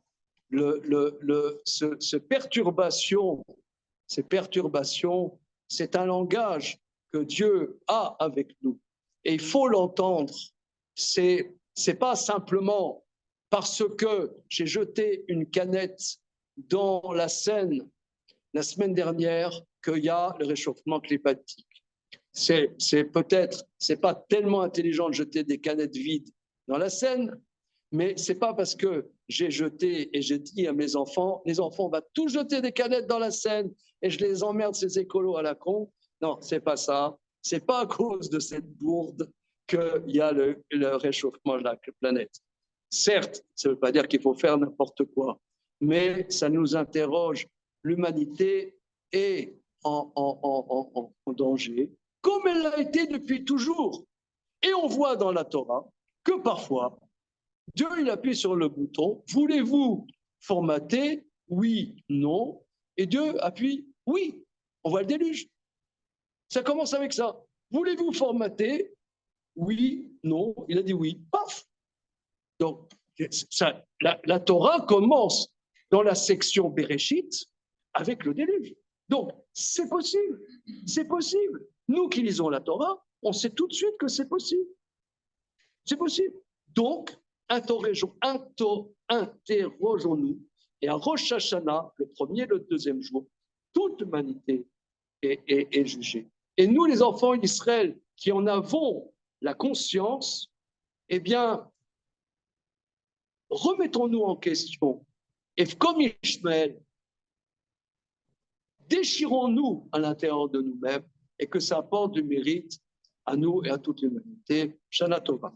ces perturbations, c'est un langage que Dieu a avec nous. Et il faut l'entendre. C'est pas simplement parce que j'ai jeté une canette dans la Seine la semaine dernière qu'il y a le réchauffement climatique. C'est pas tellement intelligent de jeter des canettes vides dans la Seine, mais c'est pas parce que j'ai jeté et j'ai dit à mes enfants, les enfants, on va tous jeter des canettes dans la Seine et je les emmerde ces écolos à la con. Non, c'est pas ça. C'est pas à cause de cette bourde qu'il y a le réchauffement de la planète. Certes, ça ne veut pas dire qu'il faut faire n'importe quoi, mais ça nous interroge. L'humanité est en danger, comme elle l'a été depuis toujours. Et on voit dans la Torah que parfois, Dieu il appuie sur le bouton, voulez-vous formater? Oui, non. Et Dieu appuie, oui. On voit le déluge. Ça commence avec ça. Voulez-vous formater? Oui, non. Il a dit oui. Paf. Donc, la Torah commence dans la section Bereshit avec le déluge. Donc, c'est possible. C'est possible. Nous qui lisons la Torah, on sait tout de suite que c'est possible. C'est possible. Donc, interrogeons-nous. Et à Rosh Hashanah, le premier et le deuxième jour, toute l'humanité est jugée. Et nous, les enfants d'Israël, qui en avons la conscience, eh bien, remettons-nous en question. Et comme Ishmaël, déchirons-nous à l'intérieur de nous-mêmes et que ça apporte du mérite à nous et à toute l'humanité. Shana Tova.